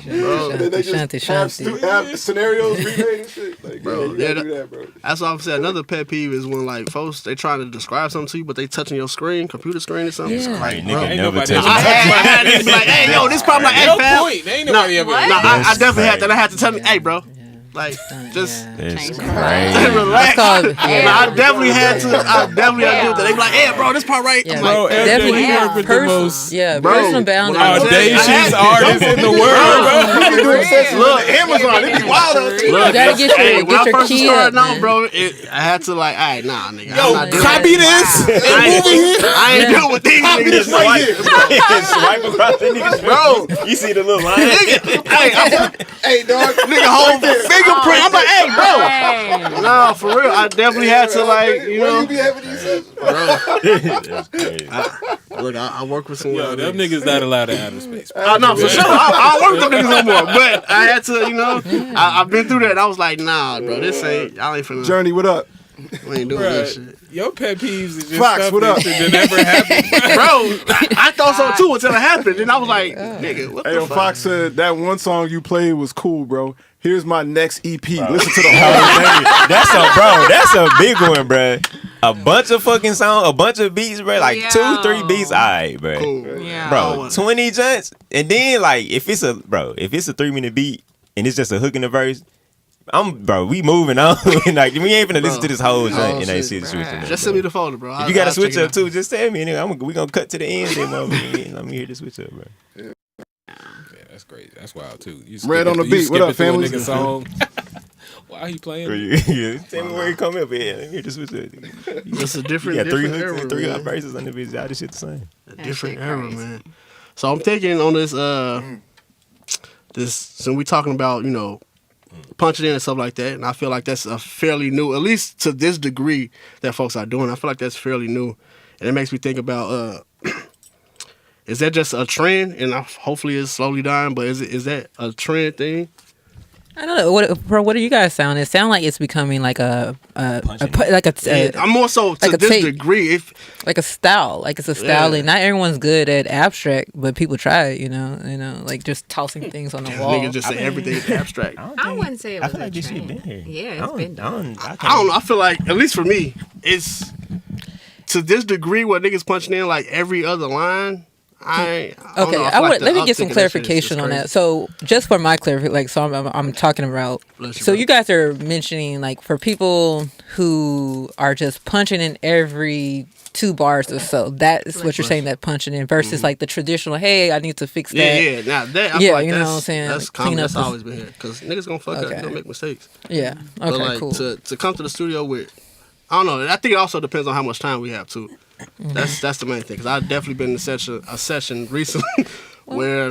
And then they Shanty, just have, shanty. have scenarios remade and shit. Like, Bro, you gotta yeah, do that, bro. That's what I'm saying. Another pet peeve is when like folks they trying to describe something to you, but they touching your screen, computer screen or something. It's Yeah. like, Nigga bro. Ain't never nobody touch else. I had this like, hey, yo, this probably like, hey, No fam. point. They ain't nobody ever. What? No, I definitely had crazy. that. I had to tell me, hey, bro, like, just Yeah. It's Change the crazy. relax. called- No, yeah. I definitely had to. I definitely had to do that. They be like, hey, bro, this part right. Yeah. I'm Bro, like, LJ, Definitely you work with the most Bro, personal boundaries. when I tell you, audacious artists in the world, bro. We be doing sessions with Amazon. It be wild out there. Look, You gotta get hey, your- when I get your first key started up, out, man. bro, I had to like, all right, nah, nigga. Yo, I'm not doing copy that. this I ain't dealing with these niggas. right here. Swipe across the niggas, Bro, You see the little line? Hey, dog. nigga, whole fingerprint. I'm like, hey, bro. Hey. No, for real. I definitely had to like, you Where know. you be having these sessions? That's crazy. Look, I work with some. Yo, them niggas not allowed to outer space. I know for sure. I don't work with them niggas no more. But I had to, you know. I've been through that. And I was like, nah, bro, this ain't. Y'all ain't finna. Journey, what up? We ain't doing this shit. Your pet peeves is just Fox, stuff what up? that never happened. Bro, I thought so too until it happened. And I was like, nigga, what Hey, the yo, fuck? Fox said that one song you played was cool, bro. Here's my next EP. Listen to the whole thing. That's a big one, bro. A bunch of fucking songs, a bunch of beats, bro. Like Yo. 2-3 beats, alright, bro. Cool. Yeah. Bro, 20 joints, and then like if it's a 3-minute beat and it's just a hook in the verse, we moving on. Like we ain't finna listen to this whole joint and ain't see the switch. Just send me the folder, bro. If you got to switch up too, just tell me. Nigga, we gonna cut to the end. Then let me hear the switch up, bro. Yeah, that's crazy. That's wild too. You Red on the you beat. What skip up, it through a families? nigga song. Why he playing? Yeah, tell me where he come up. Yeah, let me hear the switch up. It's a different, You got 3 different hooks era, and 3 man. verses on the bitch. All this shit the same. A different shit era, crazy. man. So I'm thinking on this, so we talking about, you know, punching in and stuff like that, and I feel like that's a fairly new, at least to this degree that folks are doing. I feel like that's fairly new, and it makes me think about, is that just a trend? And hopefully it's slowly dying, but is that a trend thing? I don't know. What do you guys sound? It sound like it's becoming like a I'm more so to like a this tape. degree. like a style. Like it's a style. Yeah. Not everyone's good at abstract, but people try it. You know, like just tossing things on the wall. Niggas just say everything's abstract. I wouldn't say it I was feel like a this shit trend. been here. Yeah, it's been done. I don't know. I feel like, at least for me, it's to this degree where niggas punching in like every other line. I Okay, don't know, I feel would the let me get uptick some in that shit is clarification on crazy. that. So, just for my clarification, like, so I'm talking about. Bless you, So, bro. you guys are mentioning like for people who are just punching in every 2 bars or so. That is what you're saying. That punching in versus like the traditional. Hey, I need to fix that. Yeah. Now that I Yeah, feel like you know that's, what I'm saying? That's Like, common. clean up That's this- always been here because niggas gonna fuck up. Okay. You gonna make mistakes. Yeah. But Okay. like Cool. to come to the studio with, I don't know. I think it also depends on how much time we have too. Mm-hmm. That's the main thing. Cause I've definitely been in a session recently where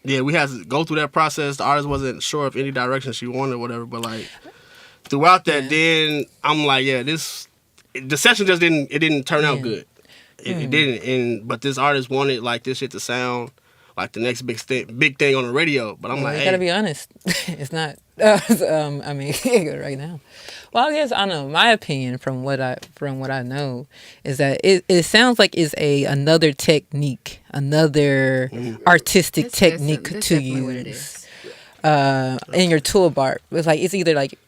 we had to go through that process. The artist wasn't sure of any direction she wanted or whatever. But like throughout that, then I'm like, the session just didn't turn out good. It didn't. But this artist wanted like this shit to sound like the next big thing on the radio. But I'm Well, like, you hey, gotta be honest. It's not. I mean, right now. Well, I guess I don't know. My opinion from what I know is that it sounds like it's another technique, another artistic That's technique that's to definitely what it use is. in your toolbar. It's either like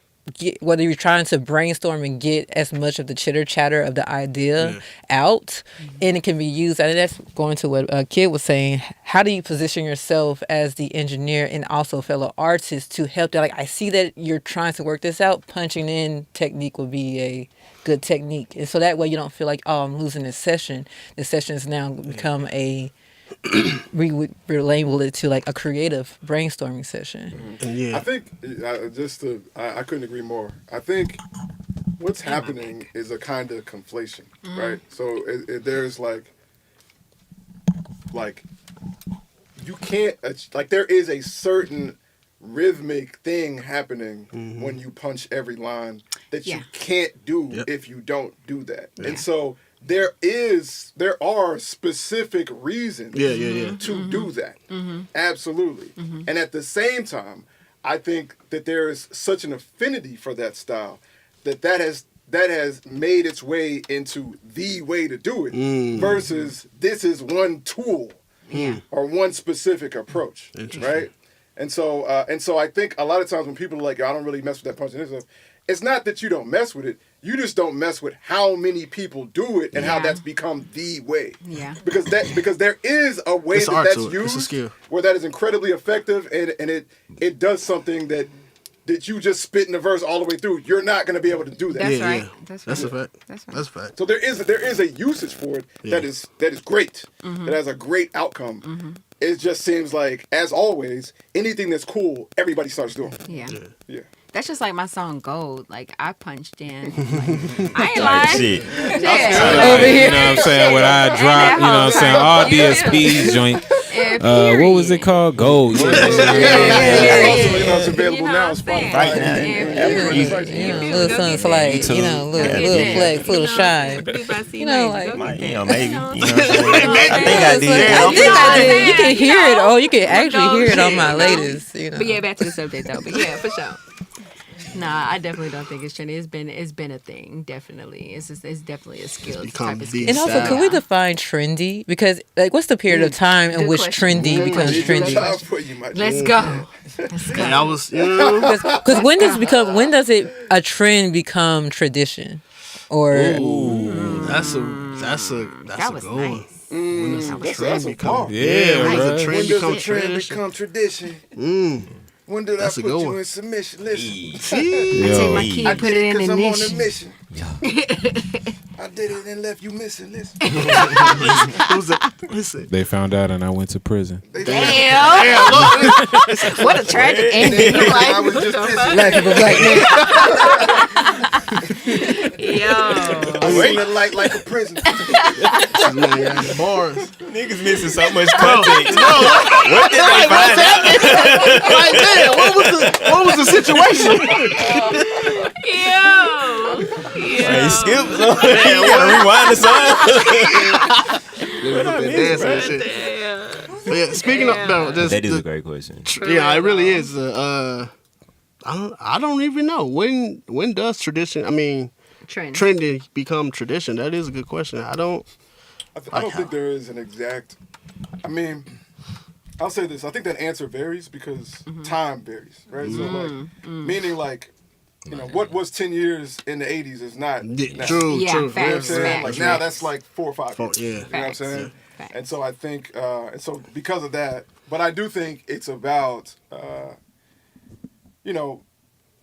whether you're trying to brainstorm and get as much of the chitter chatter of the idea out, and it can be used. And that's going to what Kid was saying. How do you position yourself as the engineer and also fellow artist to help that? Like, I see that you're trying to work this out. Punching in technique would be a good technique, and so that way you don't feel like, oh, I'm losing this session. This session has now become a we would label it to like a creative brainstorming session. I think I couldn't agree more. I think what's happening is a kind of conflation, right? So there's like you can't like there is a certain rhythmic thing happening when you punch every line that you can't do if you don't do that. And so there are specific reasons to do that. Absolutely. And at the same time, I think that there is such an affinity for that style that has made its way into the way to do it versus this is one tool or one specific approach, right? And so I think a lot of times when people are like, I don't really mess with that punching and stuff, it's not that you don't mess with it. You just don't mess with how many people do it and how that's become the way. Yeah. Because there is a way It's that art that's to it. It's a used skill. where that is incredibly effective and it does something that you just spit in the verse all the way through. You're not going to be able to do that. That's Yeah, right. yeah. That's right. That's a fact. That's right. That's a fact. So there is a usage for it that is great. That has a great outcome. It just seems like, as always, anything that's cool, everybody starts doing. Yeah. Yeah. That's just like my song Gold. Like, I punched in. Like, I ain't Like lying. shit. Yeah. Over here. You know what I'm saying? When I drop, you know what I'm saying? All DSPs joint. What was it called? Gold. Also, it's available now on Spotify. Right now. Little something slight, little flex, little shine. Maybe. You know what I'm saying? I think I did. I did. You can hear it. Oh, you can actually hear it on my latest. But yeah, back to the subject though. But yeah, for sure. Nah, I definitely don't think it's trendy. It's been a thing. Definitely, it's definitely a skill. It's a type of skill. And also, could we define trendy? Because like, what's the period of time in Good which question. trendy Good becomes question. trendy? Let's go. Let's go. And I was, Because when does a trend become tradition? Or that's a That was good one. nice. When does a That's trend a become? bar. Yeah, when bro. does a trend When does become a trend tradition? become tradition? When did That's I a put good you one. in submission? Listen, Take my key I and put did it in because the I'm on a niche. mission. I did it and left you missing. Listen. Listen. They found out and I went to prison. Damn. What a tragic ending. I was just pissing. life of a black man? Yo. I seen the light like a prison. Bars. Niggas missing so much context. What did they find out? Like, man, what was the situation? Hey, skip. You gotta rewind the song. Dancing and shit. But yeah, speaking of That is a great question. yeah, it really is. I don't even know when does tradition. I mean, trendy become tradition. That is a good question. I don't think there is an exact. I mean, I'll say this. I think that answer varies because time varies, right? So like, meaning like, you know, what was 10 years in the 80s is not now. True. Yeah, True. facts, You know what I'm saying? facts. Like now that's like 4 or 5 years. Yeah. You know what I'm saying? And so I think, and so because of that, but I do think it's about, you know,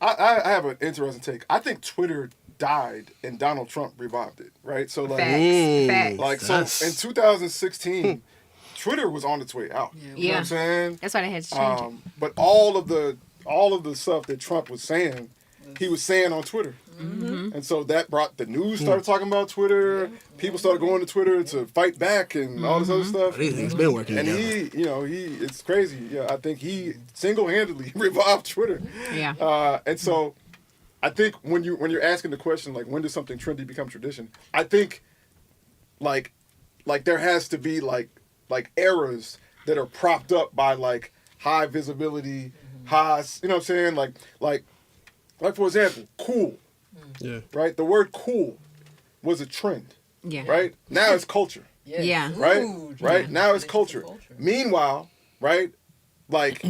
I have an interesting take. I think Twitter died and Donald Trump revived it, right? So like, Facts. like so in 2016, Twitter was on its way out. You know what I'm saying? That's why they had to change it. But all of the stuff that Trump was saying, he was saying on Twitter. And so that brought the news started talking about Twitter. People started going to Twitter to fight back and all this other stuff. He's been working And together. it's crazy. Yeah, I think he single-handedly revived Twitter. Yeah. And so I think when you're asking the question, like, when does something trendy become tradition? I think like there has to be like eras that are propped up by like high visibility, high, you know what I'm saying? Like for example, cool. Yeah. Right? The word cool was a trend. Yeah. Right? Now it's culture. Yeah. Right? Ooh, Right? yeah. Now it's culture. Meanwhile, right? Like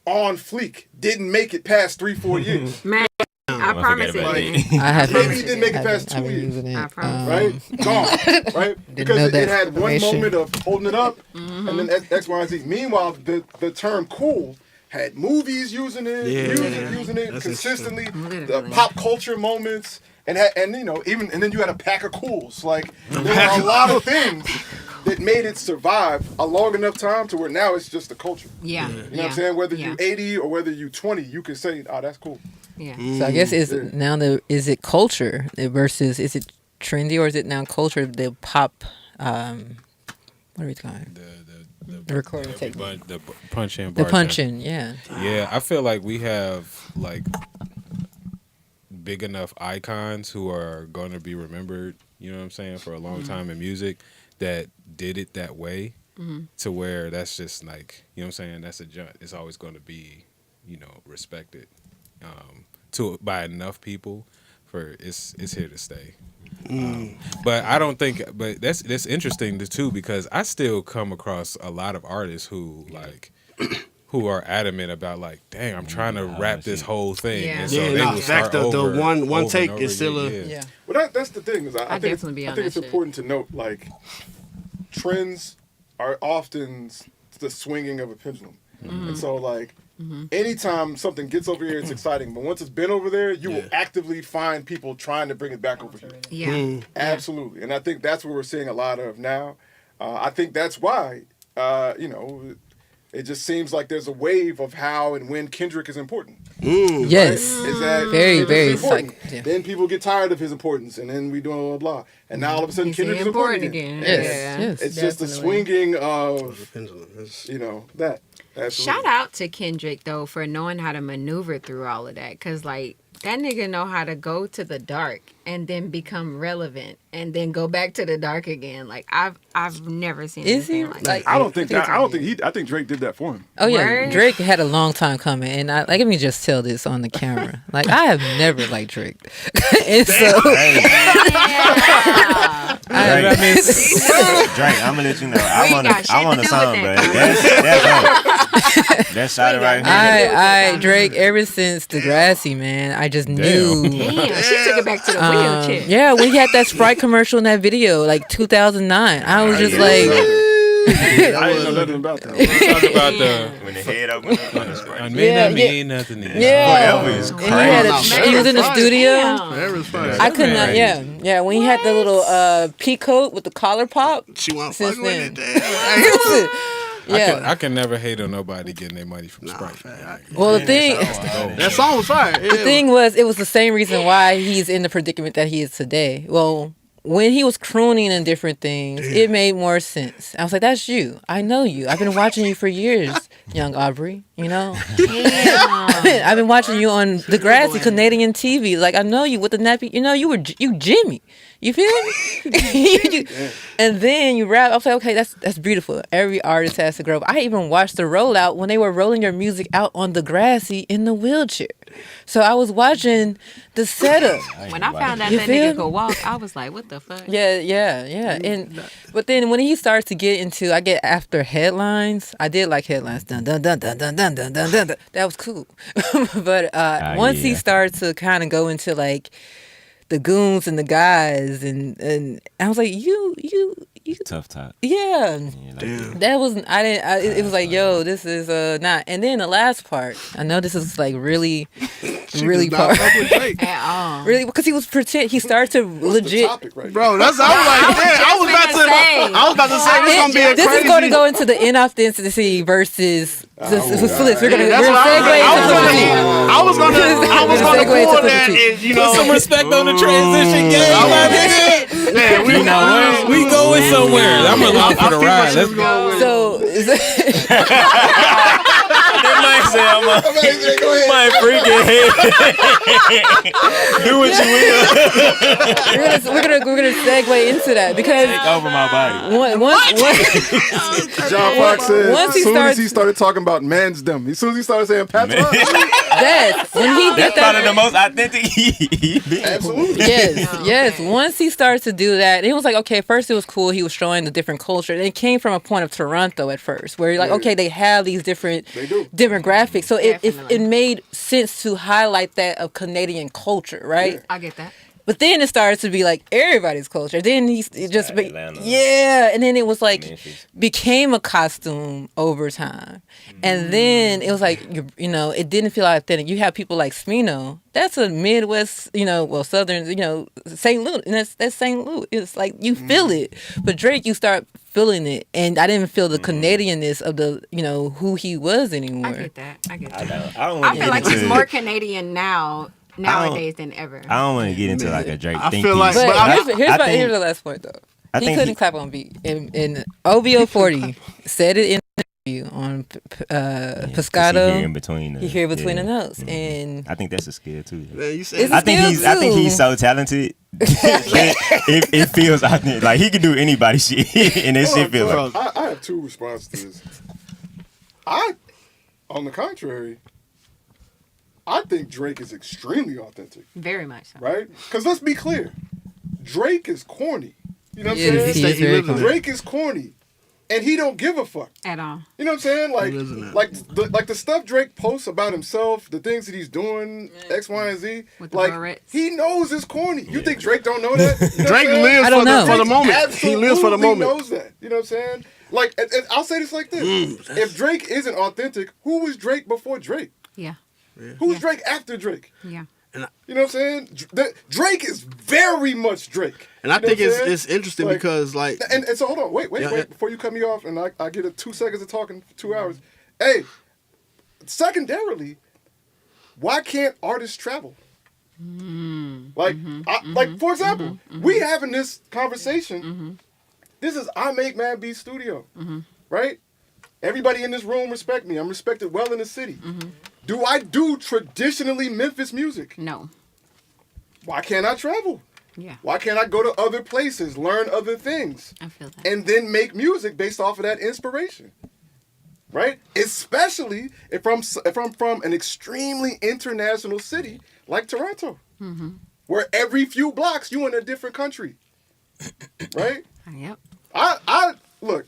On Fleek didn't make it past 3-4 years. Man, I promise it. about didn't. I have Maybe he didn't make it past 2 I've been years. using it. I promise. Right? Gone. Right? Because know it that had one information. moment of holding it up and then X, Y, and Z. Meanwhile, the term cool had movies using it, music using it That's consistently, the Literally. pop culture moments, and you know, even and then you had a pack of cools. Like there were a lot of things that made it survive a long enough time to where now it's just a culture. Yeah. You know what I'm saying? Whether Yeah. you're 80 or whether you're 20, you can say, "Oh, that's cool." Yeah. So I guess is it culture versus is it trendy or is it now culture? The pop, what are we calling it? The recording technique. The punch in. The punching, yeah. Yeah, I feel like we have like big enough icons who are going to be remembered, you know what I'm saying, for a long time in music that did it that way to where that's just like, you know what I'm saying, that's a jump. It's always going to be, you know, respected by enough people for it's here to stay. But I don't think, but that's interesting too, because I still come across a lot of artists who like who are adamant about like, dang, I'm trying to rap this whole thing. Yeah. And so Yeah, they no, will fact, start the over, one over take and is over still again. Yeah. Well, that's the thing is I think definitely be I on think that it's shit. important to note like trends are often the swinging of a pendulum, and so like anytime something gets over here, it's exciting. But once it's been over there, you will actively find people trying to bring it back over here. Yeah. Absolutely, and I think that's what we're seeing a lot of now. I think that's why you know. It just seems like there's a wave of how and when Kendrick is important. Yes. Is that Very, if very it's important, psych- yeah. then people get tired of his importance, and then we do blah blah blah. And now all of a sudden He's Kendrick is important again. Yes, Yeah. yes. It's just the Definitely. swinging of Pendulum. It's- you know that. Absolutely. Shout out to Kendrick though for knowing how to maneuver through all of that, cause like that nigga know how to go to the dark and then become relevant and then go back to the dark again. Like I've never seen Is anything he? like Like, that. I don't think that. I think Drake did that for him. Oh yeah, Word? Drake had a long time coming, and let me just tell this on the camera. Like I have never liked Drake, and so Drake, I'm gonna let you know. I'm ain't on got shit I'm on to the do song, with bro. that, That's shot it right here. I Drake ever since Degrassi, man. I just knew. Damn, she took it back to the wheelchair. Yeah, when he had that Sprite commercial in that video, like 2009, I was just like, I didn't know nothing about that. Talk about the When the head opened up on the spray. I may Yeah, not yeah. mean nothing. yeah. Forever is And he, had crazy. he was in the studio. Damn. Whatever's fine. I could not, yeah. When he had the little pea coat with the collar pop. She want Since fuck with then. it. Yeah. I can never hate on nobody getting their money from Sprite. Well, the thing, That song was fire. the thing was, it was the same reason why he's in the predicament that he is today. Well, when he was crooning and different things, it made more sense. I was like, that's you. I know you. I've been watching you for years, young Aubrey, you know? I've been watching you on Degrassi, Canadian TV. Like, I know you with the nappy. You know, you Jimmy. You feel me? And then you rap. I was like, okay, that's beautiful. Every artist has to grow up. I even watched the rollout when they were rolling your music out on Degrassi in the wheelchair. So I was watching the setup. When I found out You that feel nigga me? could walk, I was like, what the fuck? Yeah. And but then when he starts to get into, I get after headlines. I did like headlines. Dun dun dun dun dun dun dun dun dun. That was cool. But once he starts to kind of go into like the goons and the guys, and I was like, you Tough talk. Yeah. Yeah, like, That was it was like, yo, this is not. And then the last part, I know this is like really part. At all. Really, because he was he started to legit. Topic right Bro, that's I was like, man, I was about to say this is gonna be a This crazy. is going to go into the inauthenticity versus the slips. We're gonna That's what segue into flippity. I was gonna Segue into pull that, flippity. and you know, Some respect on the transition game, my nigga. man, You know what? We going somewhere. I'm along for the ride. Let's go. So That might say I'm a Go ahead. my freaking head. Do what you will. we're gonna segue into that because Take over my body. John Fox said, Once he as soon as starts- he started talking about mansdom, as soon as he started saying patois, yes, when he did That's that, probably the most authentic he been. absolutely. yes. Once he started to do that, it was like, okay, first it was cool. He was showing the different culture. And it came from a point of Toronto at first, where you're like, okay, they have these different They do. demographics. So it Definitely. made sense to highlight that of Canadian culture, right? Yeah. I get that. But then it started to be like everybody's culture. Then it just Atlanta. yeah, and then it was like Memphis. became a costume over time, and then it was like you know it didn't feel authentic. You have people like Smino. That's a Midwest, Southern, St. Louis, and that's St. Louis. It's like you feel it, but Drake, you start feeling it, and I didn't feel the Canadianness of the who he was anymore. I get that. I don't want I to feel get like into he's more Canadian nowadays than ever. I don't want to get into like a Drake I think feel like- piece. But I here's the last point though. I He think couldn't clap on beat. And OVO 40 said it in an interview on Pescado. He hear in between. He hear between the notes, Mhm. and I think that's a skill too. Man, you It's said I think skill he's too. so talented. it feels authentic. Like he can do anybody shit, and that shit feels like. I have two responses to this. On the contrary, I think Drake is extremely authentic, Very much so. right? Because let's be clear, Drake is corny. You know what I'm He saying? is He said he very lives in cool. Drake is corny, and he don't give a fuck. At all. You know what I'm saying? lives in that. Like the stuff Drake posts about himself, the things that he's doing, X, Y, and Z. With the Like barrettes. he knows it's corny. You think Drake don't know that? You know Drake what I'm saying? lives I don't know. for the moment. Absolutely He lives for the moment. knows that. You know what I'm saying? Like, and I'll say this like this: if Drake isn't authentic, who was Drake before Drake? Yeah. Who's Drake after Drake? Yeah. You know what I'm saying? Drake is very much Drake. And I You know think what I'm saying? it's interesting Like, because like And so hold on, wait, Yeah. before you cut me off, and I get 2 seconds of talking for 2 hours. Hey, secondarily, why can't artists travel? Like, like for example, we having this conversation. This is I Make Mad Beat Studio, right? Everybody in this room respect me. I'm respected well in the city. Do I do traditionally Memphis music? No. Why can't I travel? Yeah. Why can't I go to other places, learn other things, I feel that. and then make music based off of that inspiration? Right? Especially if I'm from an extremely international city like Toronto, where every few blocks you in a different country. Right? Yep. I look.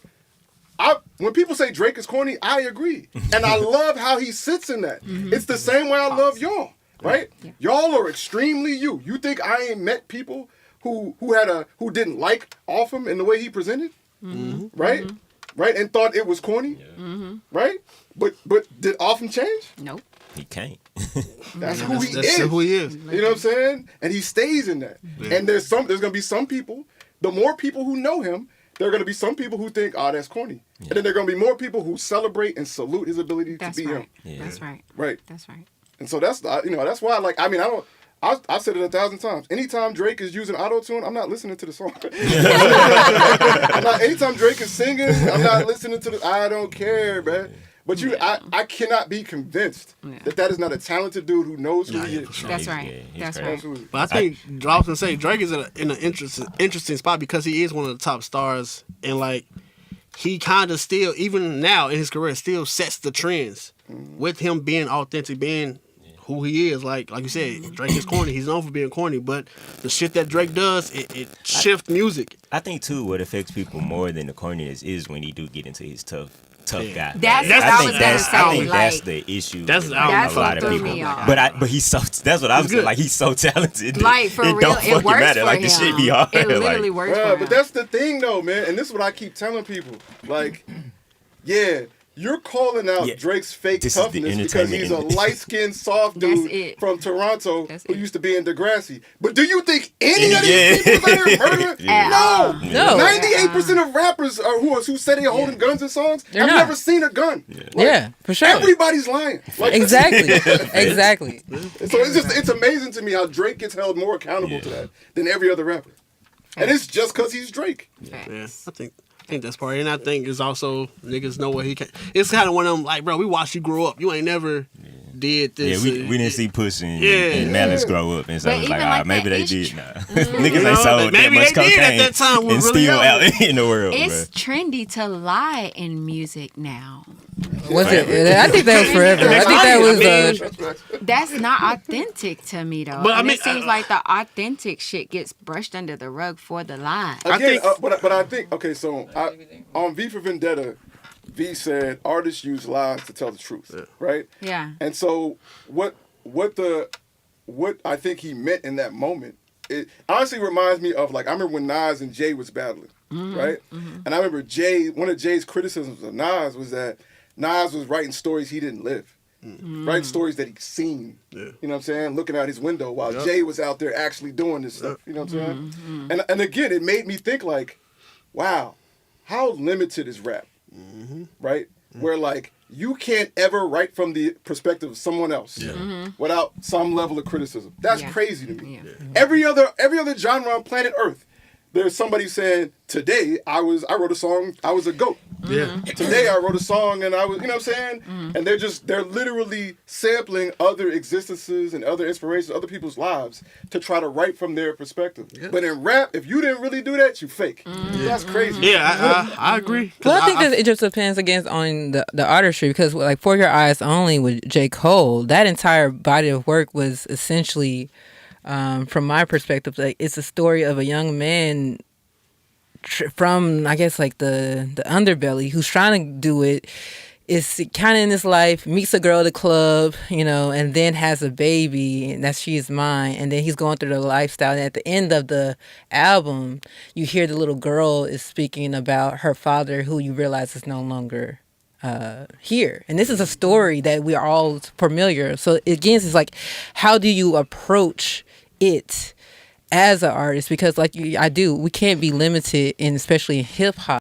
When people say Drake is corny, I agree, and I love how he sits in that. It's the same way I love y'all, right? Yeah. Y'all are extremely you. You think I ain't met people who didn't like off him in the way he presented, right? Right, and thought it was corny, right? But did Offham change? Nope. He can't. That's who he that's is. who he is. You know what I'm saying? And he stays in that. And there's gonna be some people. The more people who know him, there are gonna be some people who think, "Oh, that's corny," and then there are gonna be more people who celebrate and salute his ability That's to be right. him. Yeah. That's right. Right. That's right. And so that's that's why I've said it 1,000 times. Anytime Drake is using auto-tune, I'm not listening to the song. Anytime Drake is singing, I'm not listening to I don't care, man. But I cannot be convinced that is not a talented dude who knows who he is. That's He's- right. yeah, he's That's crazy. right. Absolutely. But I think I was gonna say Drake is in an interesting spot because he is one of the top stars, and like he kind of still, even now in his career, still sets the trends with him being authentic, being who he is. Like you said, Drake is corny. He's known for being corny, but the shit that Drake does, it shifts music. I think too, what affects people more than the corniness is when he do get into his tough tough guy. That's what I I think was that's gonna I say, think like, that's the issue. That's with, the album That's a lot what of threw people. me off. But he's so. That's what I'm saying. good. Like he's so talented. Like, for it real, don't it fucking works matter. for Like him. the shit be hard. It literally like, works Bruh, for but him. that's the thing, though, man. And this is what I keep telling people. Like, yeah, you're calling out Yeah, Drake's fake this is the toughness because he's a entertainment. light-skinned, soft That's dude it. from Toronto That's who it. used to be in Degrassi. But do you think any of Yeah. these people out here murder? Yeah. No. No. 98% of rappers who say they're holding guns in songs They're have not. never seen a gun. Like, Yeah, for sure. Everybody's lying. Like, Exactly. Exactly. So it's amazing to me how Drake gets held more accountable to that than every other rapper. And it's just because he's Drake. Yeah, I think that's part of it. And I think it's also niggas know what he can. It's kind of one of them like, bro, we watched you grow up. You ain't never did this. Yeah, we didn't see Push and Yeah. Malice grow up, and so But it was like, even like maybe that, they it's did. tr- Nah, niggas know, ain't sold that maybe much they did at cocaine that time when and really still young. out in the world. It's Bro. trendy to lie in music now. Was it? I think that was forever. I think that was. That's not authentic to me, though. But I And mean, it seems like the authentic shit gets brushed under the rug for the lie. Again, think- but I think okay. So on V for Vendetta, V said artists use lies to tell the truth, right? Yeah. And so what I think he meant in that moment, it honestly reminds me of like I remember when Nas and Jay was battling, right? And I remember one of Jay's criticisms of Nas was that Nas was writing stories he didn't live. Writing stories that he'd seen. Yeah. You know what I'm saying? Looking out his window while Jay was out there actually doing this stuff. You know what I'm saying? And again, it made me think like, wow, how limited is rap? Right? Where like you can't ever write from the perspective of someone else without some level of criticism. That's Yeah. crazy to me. Yeah. Every other genre on planet Earth, there's somebody saying, today I wrote a song, I was a goat. Yeah. Today I wrote a song and I was, you know what I'm saying? And they're literally sampling other existences and other inspirations, other people's lives to try to write from their perspective. But in rap, if you didn't really do that, you fake. That's crazy. Yeah, I agree. 'Cause Well, I think that it just depends on the artistry because like For Your Eyes Only with J. Cole, that entire body of work was essentially, from my perspective, like it's a story of a young man from I guess like the underbelly who's trying to do it. Is kind of in his life, meets a girl at the club, you know, and then has a baby, and that's She's Mine. And then he's going through the lifestyle. And at the end of the album, you hear the little girl is speaking about her father, who you realize is no longer here. And this is a story that we are all familiar. So again, it's like, how do you approach it as an artist? Because like we can't be limited, and especially in hip hop.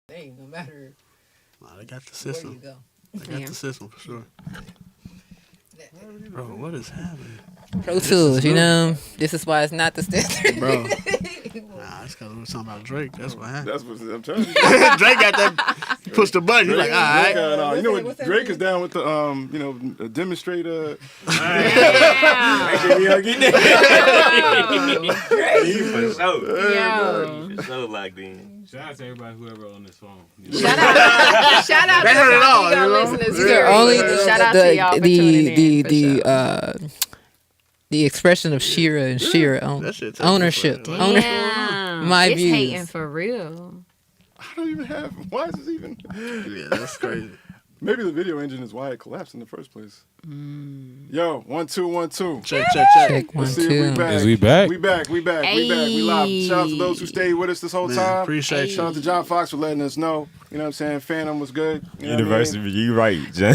Hey, no matter Nah, they got the where you system. go. They got Yeah. the system for sure. Bro, what is happening? Pro Tools, you know. This is why it's not the standard. Bro. Nah, it's because we were talking about Drake. That's what happened. That's what I'm telling you. Drake got that. He pushed the button. He's like, all right. You know what? Drake is down with the demonstrator. Yeah, get that. He for sure. Yo. He for sure locked in. Shout out to everybody, whoever on this phone. Shout out They heard it all, to y'all you know? listeners Yeah. here. Only Shout out to y'all for tuning in. the expression of Shira and Shira That shit takes ownership. me Owner- Damn. My it's views. hating for real. I don't even have. Why is this even? Yeah, that's crazy. Maybe the video engine is why it collapsed in the first place. Yo, 1 2 1 2. Check. Check one, Let's see if we two. back. Is we back? We back. We live. Shout out to those who stayed with us this whole Man, time. appreciate you. Shout out to John Fox for letting us know. You know what I'm saying? Phantom was good. You know what I mean? University, you right, John. You know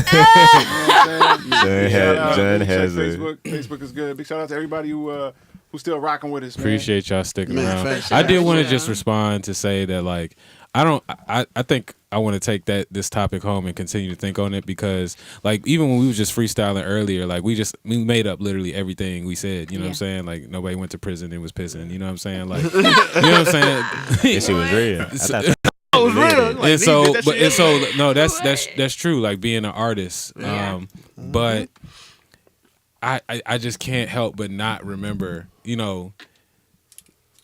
what I'm saying? John Check has a. Facebook. Facebook is good. Big shout out to everybody who's still rocking with us, man. Appreciate y'all sticking Man, around. thanks. I did want to just respond to say that, like, I think I want to take this topic home and continue to think on it because, like, even when we was just freestyling earlier, like, we made up literally everything we said. You know what I'm saying? Like, nobody went to prison and was pissing. You know what I'm saying? Like, you know what I'm saying? This shit was real. I thought that Oh, it's real. Like, and so, that shit- no, that's true. Like being an artist, but I just can't help but not remember,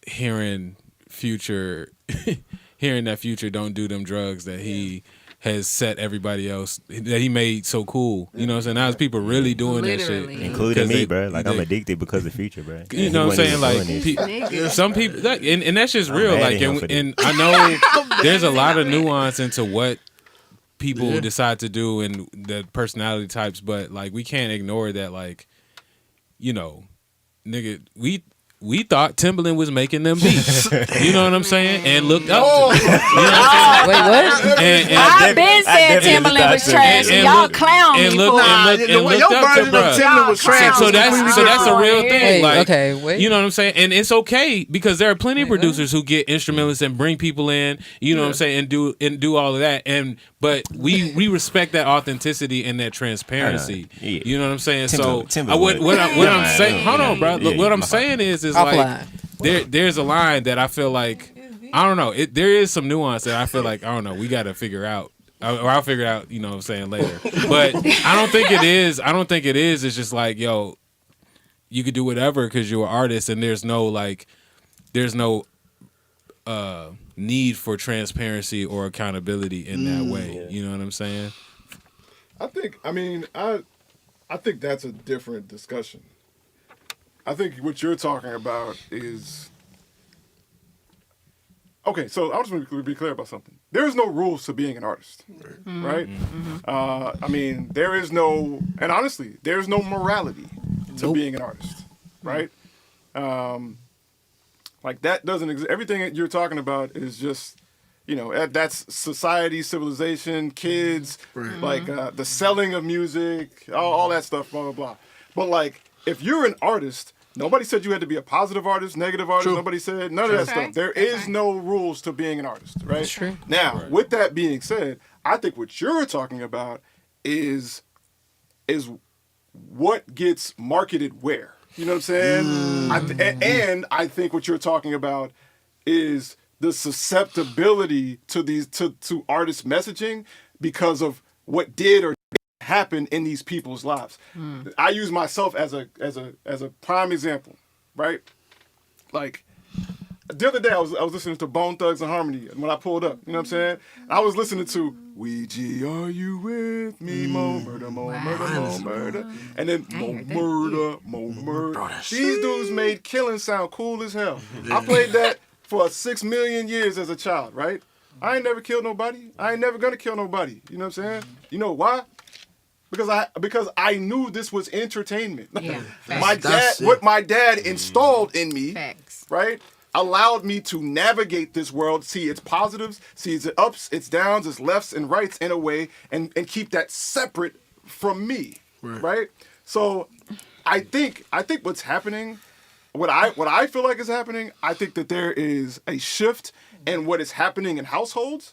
hearing Future, hearing that Future don't do them drugs that he has set everybody else that he made so cool. You know what I'm saying? Now there's people really doing Literally. that shit, including me, bro. Like I'm they- addicted because of Future, bro. You know what I'm saying? Like Nigga. some people, and that's just I'm real. mad Like, at him for and I know there's a lot of nuance into what people decide to do and the personality types, but like we can't ignore that. Like, nigga, we thought Timbaland was making them beats. You know what I'm saying? And looked up to them. You know what I'm saying? Wait, what? And I've been saying definitely Timbaland was thought so. trash. And Y'all look- clown me and for look- it. and the way looked your up to version of bruh. Timbaland was trash. So that's a real thing. Hey, like, okay, wait. You know what I'm saying? And it's okay because there are plenty of producers who get instrumentalists and bring people in. You know what I'm saying? And do all of that. But we respect that authenticity and that transparency. Yeah. You know what I'm saying? Timbaland. What I'm saying. Hold on, bro. Yeah, What I'm my saying is Offline. like there's a line that I feel like I don't know. There is some nuance that I feel like I don't know. We got to figure out. Or I'll figure it out, you know what I'm saying, later. But I don't think it is. It's just like, yo, you could do whatever because you're an artist and there's no need for transparency or accountability in that way. You know what I'm saying? I think that's a different discussion. I think what you're talking about is okay. So I just want to be clear about something. There is no rules to being an artist, right? There is no, and honestly, there's no morality to being an artist, right? Like that doesn't exist. Everything that you're talking about is just, that's society, civilization, kids, like the selling of music, all that stuff, blah, blah, blah. But like, if you're an artist, nobody said you had to be a positive artist, negative artist. True. Nobody said none of that stuff. There is no rules to being an artist, right? That's true. Now, with that being said, I think what you're talking about is what gets marketed where. You know what I'm saying? And I think what you're talking about is the susceptibility to artist messaging because of what did or didn't happen in these people's lives. I use myself as a prime example, right? Like the other day I was listening to Bone Thugs and Harmony when I pulled up. You know what I'm saying? I was listening to Ouija, are you with me? Mo murder, mo murder, mo murder. And then mo murder, mo murder. These dudes made killing sound cool as hell. I played that for 6 million years as a child, right? I ain't never killed nobody. I ain't never gonna kill nobody. You know what I'm saying? You know why? Because I knew this was entertainment. Yeah, What my dad installed in me, Facts. right, allowed me to navigate this world, see its positives, see its ups, its downs, its lefts and rights in a way, and keep that separate from me, right? So I think what's happening what I feel like is happening, I think that there is a shift in what is happening in households,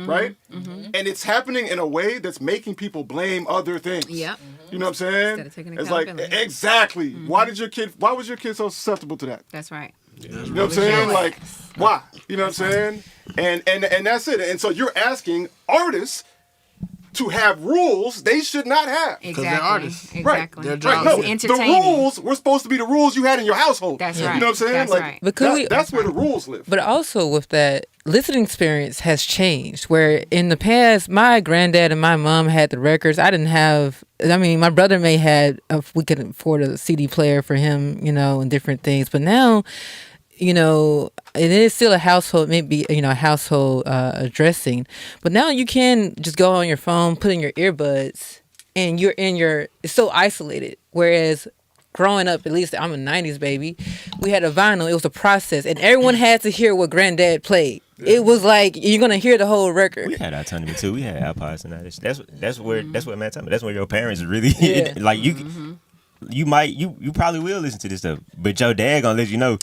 right? And it's happening in a way that's making people blame other things. Yep. You know what I'm saying? Instead of taking It's like accountability. exactly. Why was your kid so susceptible to that? That's right. You know what I'm saying? Like, why? You know what I'm saying? And that's it. And so you're asking artists to have rules they should not have. Exactly. they're artists. Exactly. Their Right, job no, is the entertaining. rules were supposed to be the rules you had in your household. That's You right. know what I'm saying? That's like, right. But could that's where the rules live. But also with that, listening experience has changed. Where in the past, my granddad and my mom had the records. I didn't have. I mean, my brother may had. We could afford a CD player for him, and different things. But now, it is still a household, maybe a household addressing. But now you can just go on your phone, put in your earbuds, and you're in your. It's so isolated. Whereas growing up, at least I'm a 90s baby, we had a vinyl. It was a process, and everyone had to hear what granddad played. It was like you're gonna hear the whole record. We had autonomy too. We had iPods and all this. That's what man told me. That's where your parents really Yeah. like you. You probably will listen to this stuff, but your dad gonna let you know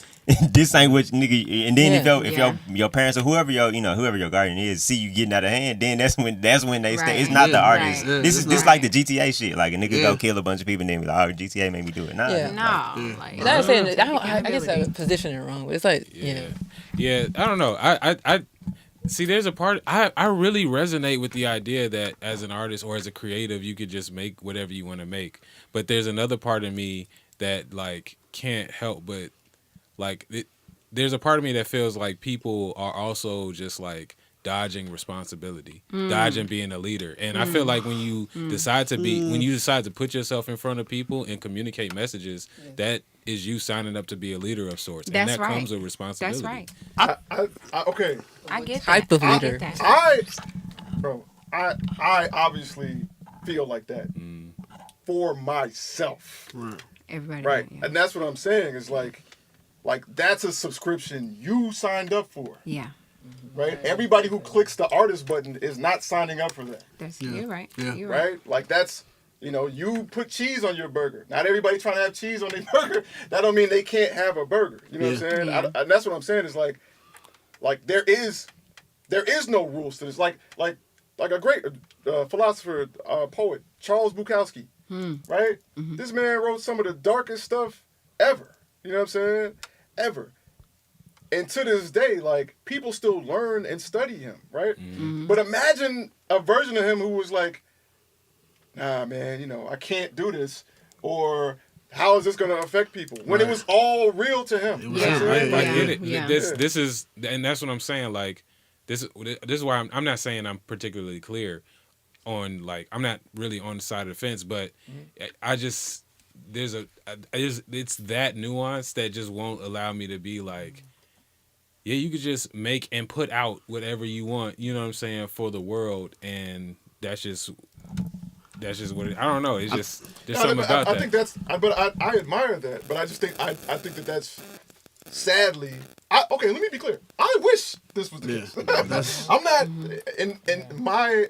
this ain't what nigga. And then if your parents or whoever your guardian is see you getting out of hand, then that's when they stay. It's not the artist. Right. This like the GTA shit. Like a nigga go kill a bunch of people and then be like, oh, GTA made me do it. Nah, Yeah. No. Like, I'm saying that, I guess I position it wrong, but it's like Yeah, I don't know. I see. There's a part. I really resonate with the idea that as an artist or as a creative, you could just make whatever you want to make. But there's another part of me that like can't help but like there's a part of me that feels like people are also just like dodging responsibility, dodging being a leader. And I feel like when you decide to put yourself in front of people and communicate messages, that is you signing up to be a leader of sorts. That's and that right. comes with responsibility. That's right. Okay. I get that. Type of I leader. get that. I obviously feel like that for myself. Everybody. Right. Yeah. And that's what I'm saying is like that's a subscription you signed up for. Yeah. Right? Everybody who clicks the artist button is not signing up for that. You're right. Yeah. You're right. Right? Like that's you put cheese on your burger. Not everybody trying to have cheese on their burger. That don't mean they can't have a burger. You know what I'm saying? Yeah. And that's what I'm saying is like there is no rules to this. Like a great philosopher, poet, Charles Bukowski. Right? Mm-hmm. This man wrote some of the darkest stuff ever. You know what I'm saying? Ever. And to this day, like, people still learn and study him, right? Mm-hmm. But imagine a version of him who was like, nah, man, I can't do this. Or how is this going to affect people? When it was all real to him. You know what I'm saying? I Like, get it. Yeah. This is, and that's what I'm saying. Like, this is why I'm not saying I'm particularly clear on, like, I'm not really on the side of the fence, but I just it's that nuance that just won't allow me to be like, yeah, you could just make and put out whatever you want, you know what I'm saying, for the world, and that's just what I don't know. It's just there's something about that. I think that's, but I admire that. But I just think I think that that's sadly. Okay, let me be clear. I wish this was the case. I'm not, and my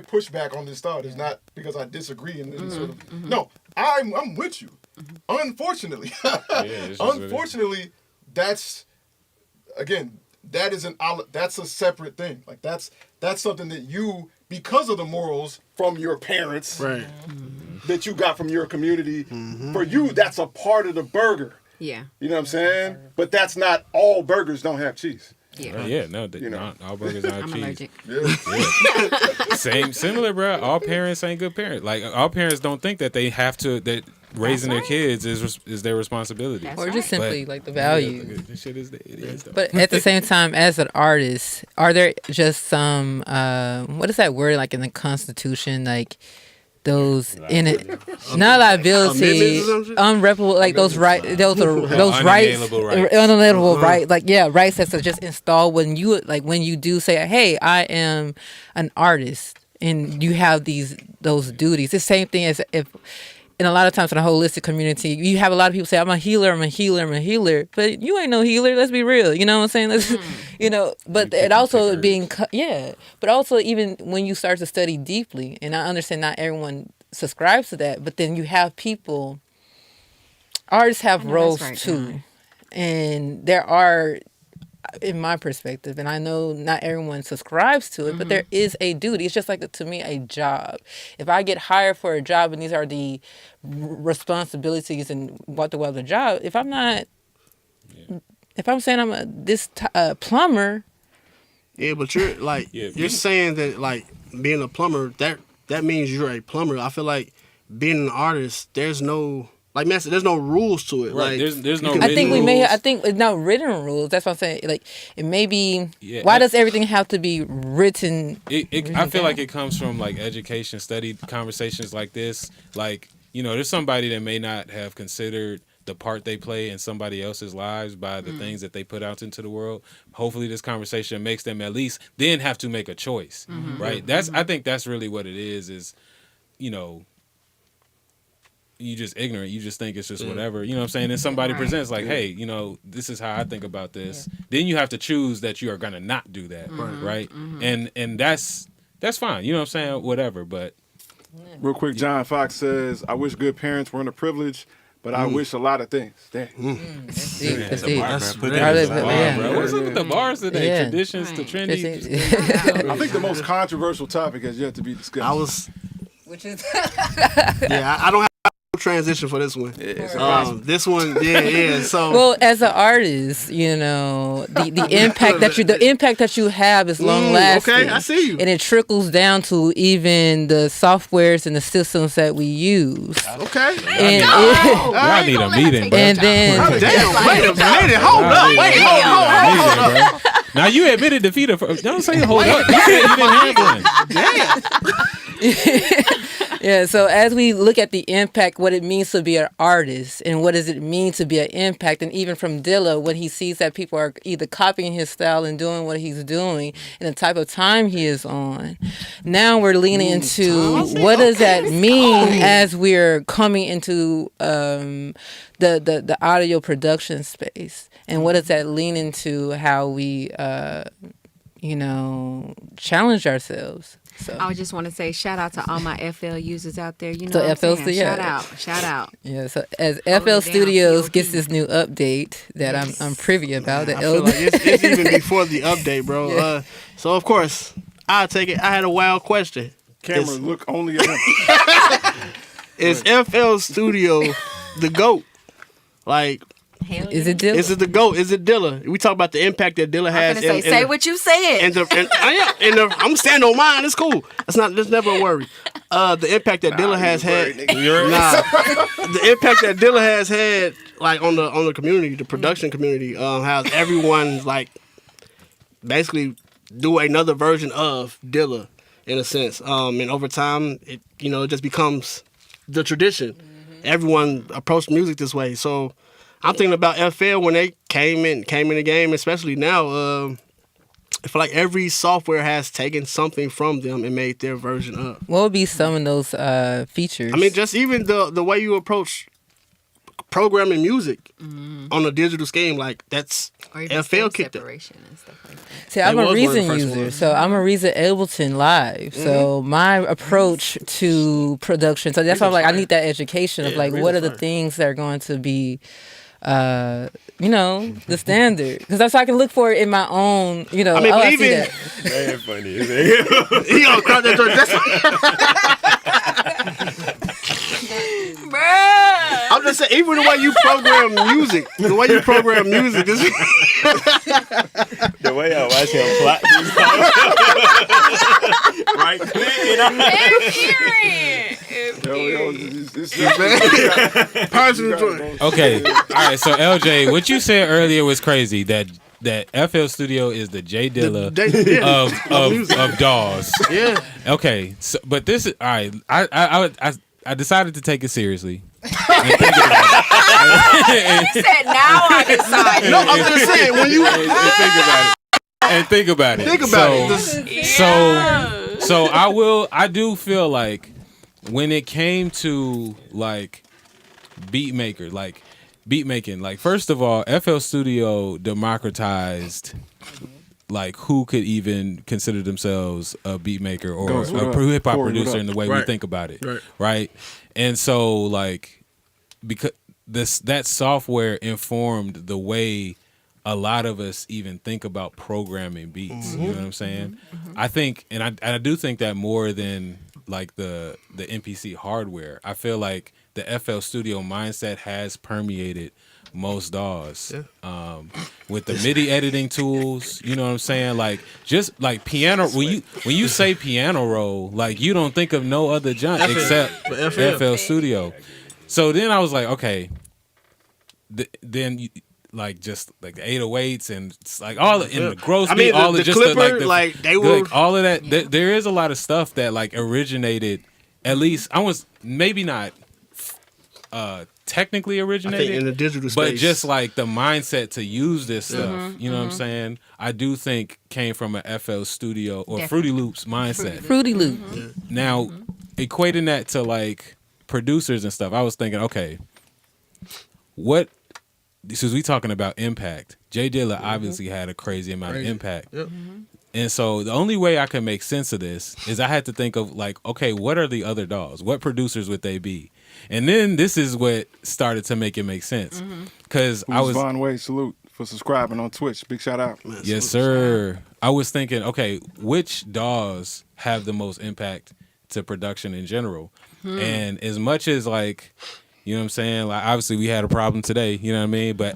pushback on this thought is not because I disagree in any sort of. No, I'm with you. Unfortunately, unfortunately, that's again that's a separate thing. Like that's something that you, because of the morals from your parents, Right. that you got from your community, for you that's a part of the burger. Yeah. You know what I'm saying? But that's not all burgers don't have cheese. Yeah. Not all burgers not I'm cheese. allergic. Yeah. Similar, bro. All parents ain't good parents. Like all parents don't think that they have to, that raising their kids is their responsibility. That's Or just simply But- like the value. This shit is, it is though. But at the same time, as an artist, are there just some what is that word like in the Constitution, like those in it, not liability, Amendments or some shit? unreparable, like those right, those are those rights, Unalienable rights. unalienable right, like rights that's just installed when you do say, hey, I am an artist, and you have those duties. The same thing as if. And a lot of times in a holistic community, you have a lot of people say, I'm a healer, but you ain't no healer. Let's be real. You know what I'm saying? But it also but also even when you start to study deeply, and I understand not everyone subscribes to that, but then you have people, artists have know roles that's right, too, John. and there are, in my perspective, and I know not everyone subscribes to it, but there is a duty. It's just like, to me, a job. If I get hired for a job and these are the responsibilities and what the job, if I'm not, if I'm saying I'm a plumber, Yeah, but you're like you're saying that like being a plumber that means you're a plumber. I feel like being an artist, there's no like man said, there's no rules to it. Right. Like There's no. I think we may. rules. I think it's not written rules. That's what I'm saying. Like it may be. Yeah, Why does everything have to be written? I feel like it comes from like education, study conversations like this. Like there's somebody that may not have considered the part they play in somebody else's lives by the things that they put out into the world. Hopefully this conversation makes them at least then have to make a choice, right? I think that's really what it is you just ignorant. You just think it's just whatever. You know what I'm saying? Then somebody presents like, hey, this is how I think about this. Then you have to choose that you are going to not do that, right? And that's fine. You know what I'm saying? Whatever, but Real quick, John Fox says, I wish good parents weren't a privilege, but I wish a lot of things. Dang. That's deep. That's a deep. bar, That's bro. Put really that That's in the wild, yeah. bro. What's up with the bars today? Yeah. Traditions to Right. trendy. I think the most controversial topic has yet to be discussed. I was Which is I don't have a transition for this one. This one, yeah. So well, as an artist, the impact that you have is long lasting. okay, I see you. And it trickles down to even the softwares and the systems that we use. okay. And Y'all need a meeting, bro. and then Damn, wait a minute. Hold up. Wait, hold up. Now you admitted defeat. Don't say hold up. You said you didn't have one. yeah, so as we look at the impact, what it means to be an artist, and what does it mean to be an impact, and even from Dilla, when he sees that people are either copying his style and doing what he's doing, and the type of time he is on, now we're leaning into what does that mean as we're coming into the audio production space, and what does that lean into how we challenge ourselves. So I just want to say shout out to all my FL users out there. You know So what I'm FL saying? yeah. Shout out. yeah, so as Hold it FL down, Studios POD. gets this new update that I'm privy about, I feel like it's even before the update, bro. Yeah. So of course, I'll take it. I had a wild question. Camera, look only at him. Is FL Studio the GOAT? Like, Is it Dilla? is it the GOAT? Is it Dilla? We talk about the impact that Dilla I'm has. gonna say what you said. I'm standing on mine. It's cool. That's never a worry. The impact that Dilla has had. The impact that Dilla has had, like on the community, the production community, has everyone like basically do another version of Dilla in a sense. And over time, it just becomes the tradition. Everyone approached music this way, so. I'm thinking about FL when they came in the game, especially now. I feel like every software has taken something from them and made their version up. What would be some of those features? I mean, just even the way you approach programming music on a digital scheme, like that's Or even FL kicked it. separation and stuff like that. See, I'm That a was one of the Reason first user, ones. so I'm a Reason Ableton Live. So my approach to production, so that's why I'm like, I need that education of like, what are the things that are going to be, the standard? Because that's how I can look for it in my own, I mean, oh, but I see even that. That's funny. Isn't it? he gonna crowd that joint. I'm just saying, even the way you program music, is The way I watch him plot these right click, personal joint. Okay, all right. So LJ, what you said earlier was crazy. That FL Studio is the J Dilla of DAWs. Yeah. Okay, so, but this is all right. I decided to take it seriously. And think about it. He said, now I decided. No, I'm just saying when you And think about it. think about it. So I do feel like when it came to like beat making, like first of all, FL Studio democratized like who could even consider themselves a beat maker or a hip hop producer in the way we think about it. Right. And so like because that software informed the way a lot of us even think about programming beats. You know what I'm saying? I think, and I do think that more than like the MPC hardware. I feel like the FL Studio mindset has permeated most DAWs. With the MIDI editing tools, you know what I'm saying? Like just like piano, when you say piano roll, like you don't think of no other junk except FL Studio. So then I was like, okay, then you, like just like the 808s and it's like all in the gross beat, all the of just Clipper, like they were like, all of that. There is a lot of stuff that like originated. At least I was maybe not technically originated I think in the digital space, but just like the mindset to use this stuff. You know what I'm saying? I do think came from a FL Studio or Fruity Loops mindset. Fruity Loop. Now, equating that to like producers and stuff, I was thinking, okay, what? Since we talking about impact, J Dilla obviously had a crazy amount of impact. And so the only way I could make sense of this is I had to think of like, okay, what are the other DAWs? What producers would they be? And then this is what started to make it make sense. Because I was Von Way, salute for subscribing on Twitch. Big shout out. Yes, sir. I was thinking, okay, which DAWs have the most impact to production in general? And as much as like, you know what I'm saying? Like obviously we had a problem today, you know what I mean? But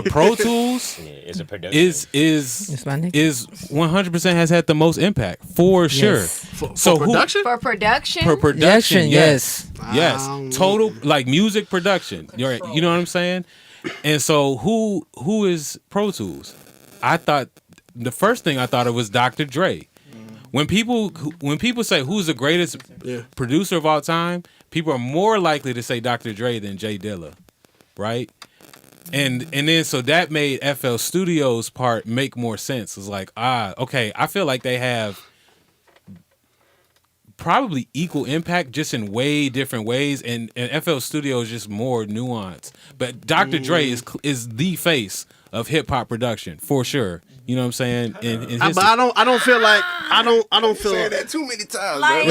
Pro Tools It's a production. is 100% has had the most impact for sure. for So production. For production? For production, yes. Yes. Wow. Total like music production. You know what I'm saying? And so who is Pro Tools? I thought the first thing I thought of was Dr. Dre. When people say who's the greatest producer of all time, people are more likely to say Dr. Dre than J Dilla, right? And then so that made FL Studios part make more sense. It's like, okay, I feel like they have probably equal impact, just in way different ways, and FL Studio is just more nuanced. But Dr. Dre is the face of hip hop production for sure. You know what I'm saying? But I don't feel like I don't feel Saying that too many times, Like,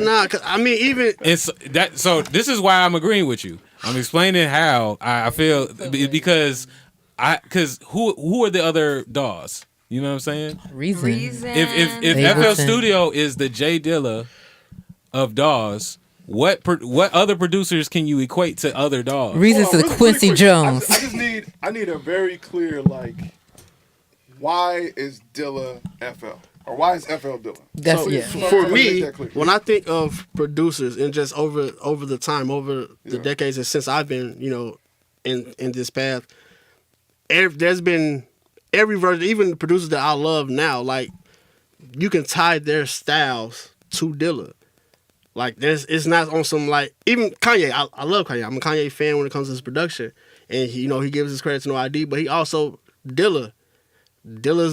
nah. Cause I mean, even it's that. So this is why I'm agreeing with you. I'm explaining how I feel because who are the other DAWs? You know what I'm saying? Reason. If FL Ableton. Studio is the J Dilla of DAWs, what other producers can you equate to other DAWs? Reason's Hold to on, Quincy quick. Jones. I need a very clear like, why is Dilla FL or why is FL Dilla? That's so yeah. for Make me, that clear. when I think of producers and just over the time, over the decades, and since I've been, in this path, there's been every version, even the producers that I love now, like you can tie their styles to Dilla. Like it's not on some like even Kanye. I love Kanye. I'm a Kanye fan when it comes to his production, and he gives his credit to No ID, but he also Dilla's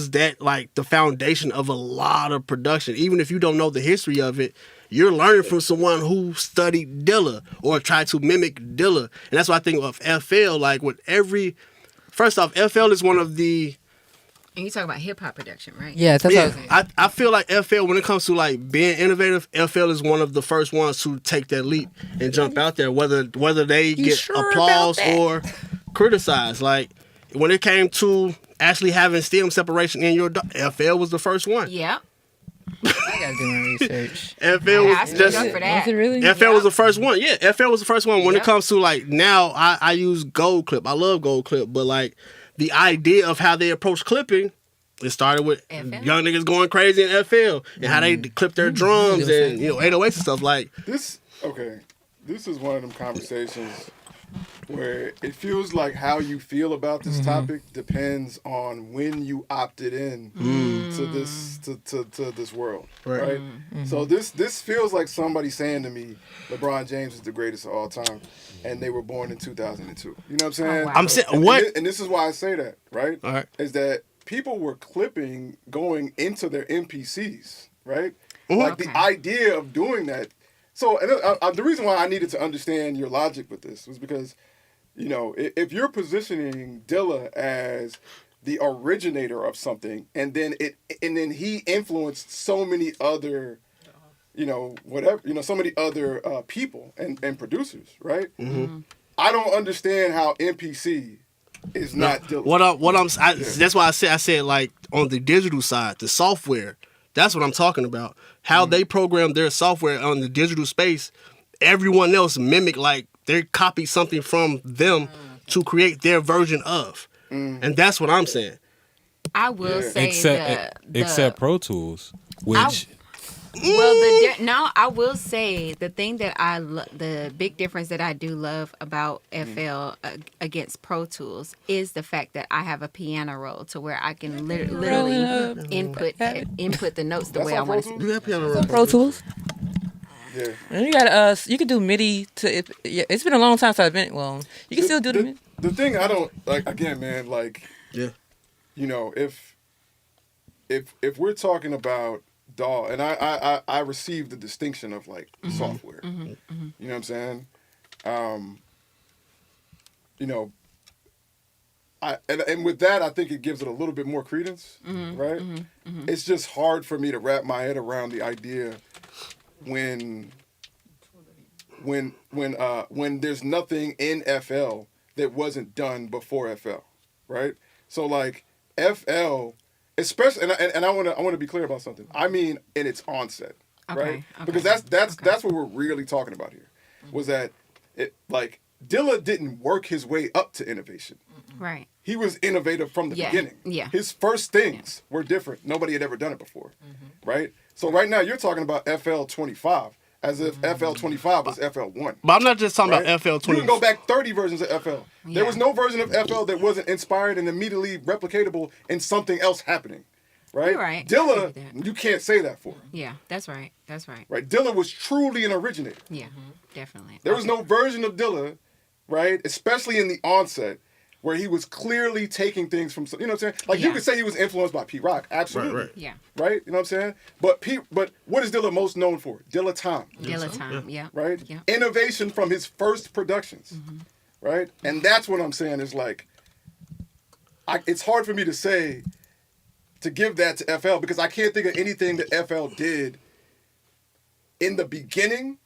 that like the foundation of a lot of production. Even if you don't know the history of it, you're learning from someone who studied Dilla or tried to mimic Dilla, and that's why I think of FL. Like with first off, FL is one of the. and you talk about hip hop production, right? Yeah, that's what I feel like FL, when it comes to like being innovative, FL is one of the first ones to take that leap and jump out there, whether they get sure applause about that? or criticized. Like when it came to actually having stem separation in your FL was the first one. Yeah. I gotta do my research. FL I was speak just up for that. Was it really? FL was the first one. Yeah, FL was the first one. When it Yep. comes to like now, I use Gold Clip. I love Gold Clip, but like the idea of how they approach clipping, it started with FL? young niggas going crazy in FL and how they clip their drums and 808s and stuff. Like This is one of them conversations where it feels like how you feel about this topic depends on when you opted in to this world, right? So this feels like somebody saying to me, LeBron James is the greatest of all time, and they were born in 2002. You know what I'm saying? wow. I'm saying And what? and this is why I say that, right? All right. Is that people were clipping going into their MPCs, right? Like the idea of doing that. So and the reason why I needed to understand your logic with this was because, if you're positioning Dilla as the originator of something, and then he influenced so many other you know, whatever, you know, so many other people and producers, right? I don't understand how MPC is not Dilla. That's why I said like on the digital side, the software. That's what I'm talking about. How they program their software on the digital space. Everyone else mimic, like they copy something from them to create their version of, and that's what I'm saying. I will say except Pro Tools, which I will say the thing that the big difference that I do love about FL against Pro Tools is the fact that I have a piano roll to where I can literally input the notes the way I want to. Do that piano roll. Pro Tools. Yeah. And you got you can do MIDI to it. Yeah, it's been a long time since I've been. Well, you can still do the MIDI. The thing I don't like, again, man, like, Yeah. you know, if we're talking about DAW, and I received the distinction of like software, you know what I'm saying? You know, and with that, I think it gives it a little bit more credence, right? It's just hard for me to wrap my head around the idea when there's nothing in FL that wasn't done before FL, right? So like FL, especially, and I want to be clear about something. I mean, in its onset, right? Because that's what we're really talking about here. Was that it? Like Dilla didn't work his way up to innovation. Right. He was innovative from the beginning. Yeah. His first things were different. Nobody had ever done it before, right? So right now you're talking about FL 25 as if FL 25 was FL 1. But I'm not just talking about FL 20. You can go back 30 versions of FL. There was no version of FL that wasn't inspired and immediately replicatable in something else happening, right? You're right. Dilla, you can't say that for. Yeah, that's right. That's right. Right? Dilla was truly an originator. Yeah, definitely. There was no version of Dilla, right? Especially in the onset, where he was clearly taking things from, you know what I'm saying? Like you could say he was influenced by Pete Rock, absolutely. Right. Yeah. Right? You know what I'm saying? But what is Dilla most known for? Dilla time. Dilla time. Yeah. Right? Yeah. Innovation from his first productions. Right? And that's what I'm saying is like, it's hard for me to say, to give that to FL, because I can't think of anything that FL did in the beginning,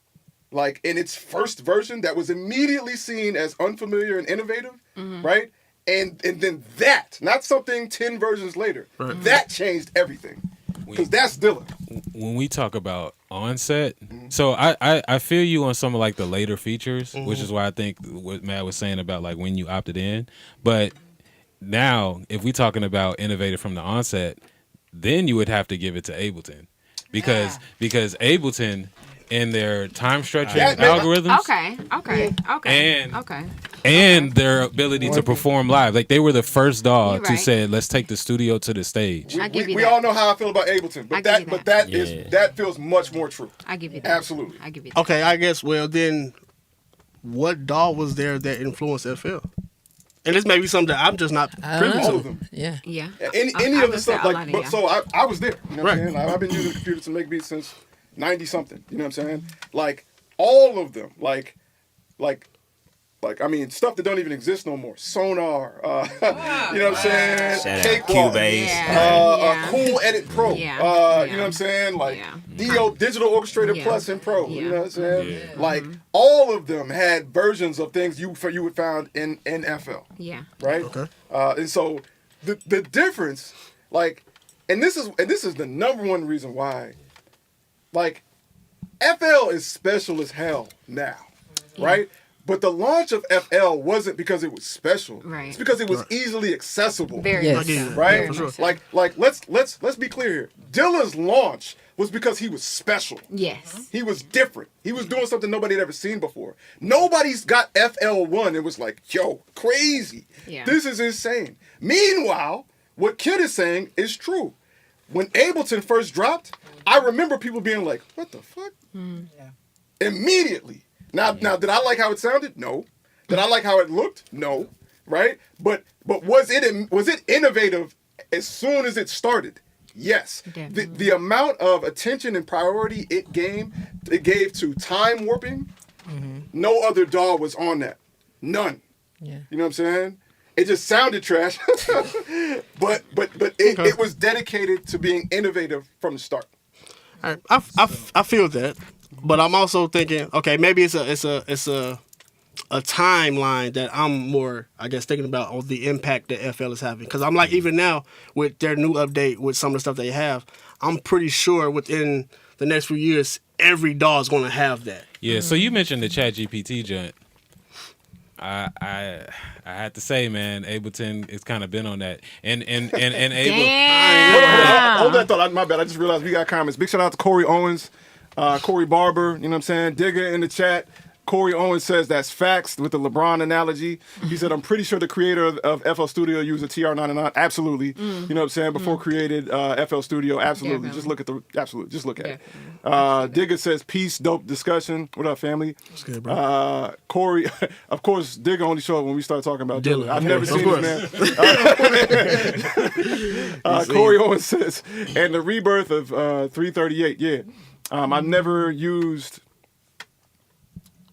like in its first version, that was immediately seen as unfamiliar and innovative, right? And then that, not something 10 versions later, that changed everything. Because that's Dilla. When we talk about onset, so I feel you on some of like the later features, which is why I think what Matt was saying about like when you opted in. But now, if we're talking about innovative from the onset, then you would have to give it to Ableton. Because Ableton and their time stretching algorithms. And their ability to perform live. Like they were the first DAW to say, let's take the studio to the stage. We all know how I feel about Ableton, but that feels much more true. I give you that. Absolutely. I give you that. Okay, I guess. Well, then, what DAW was there that influenced FL? And this may be something that I'm just not privy All to. of them. Yeah. Any of the stuff, like, but so I was there. You know what I'm saying? Like, I've been using a computer to make beats since 90 something. You know what I'm saying? Like all of them, like I mean, stuff that don't even exist no more. Sonar, you know what I'm saying? Cakewalk, Cool Edit Pro, you know what I'm saying? Like Digital Orchestrator Plus and Pro, you know what I'm saying? Like all of them had versions of things you would find in FL. Yeah. Right. Okay. And so the difference, like, and this is the number one reason why, like, FL is special as hell now, right? But the launch of FL wasn't because it was special. Right. It's because it was easily accessible. Very much so. Right? Very much so. Like let's be clear here. Dilla's launch was because he was special. Yes. He was different. He was doing something nobody had ever seen before. Nobody's got FL1 and was like, yo, crazy. Yeah. This is insane. Meanwhile, what Kid is saying is true. When Ableton first dropped, I remember people being like, what the fuck? Immediately. Now, did I like how it sounded? No. Did I like how it looked? No. Right? But was it innovative as soon as it started? Yes. The amount of attention and priority it gave to time warping, no other DAW was on that. None. Yeah. You know what I'm saying? It just sounded trash, but it was dedicated to being innovative from the start. I feel that, but I'm also thinking, okay, maybe it's a timeline that I'm more, I guess, thinking about on the impact that FL is having. Because I'm like, even now with their new update with some of the stuff they have, I'm pretty sure within the next few years, every DAW is going to have that. Yeah. So you mentioned the ChatGPT joint. I had to say, man, Ableton has kind of been on that, and Hold that thought. My bad. I just realized we got comments. Big shout out to Corey Owens, Corey Barber. You know what I'm saying? Digger in the chat. Corey Owens says that's facts with the LeBron analogy. He said, I'm pretty sure the creator of FL Studio used a TR-99. Absolutely. You know what I'm saying? Before created FL Studio. Absolutely. Definitely. Just look at just look at it. Digger says, peace, dope discussion. What up, family? That's good, bro. Corey, of course, Digger only showed up when we start talking about Dilla. I've never seen this man. Corey Owens says, and the rebirth of 338. Yeah. I've never used...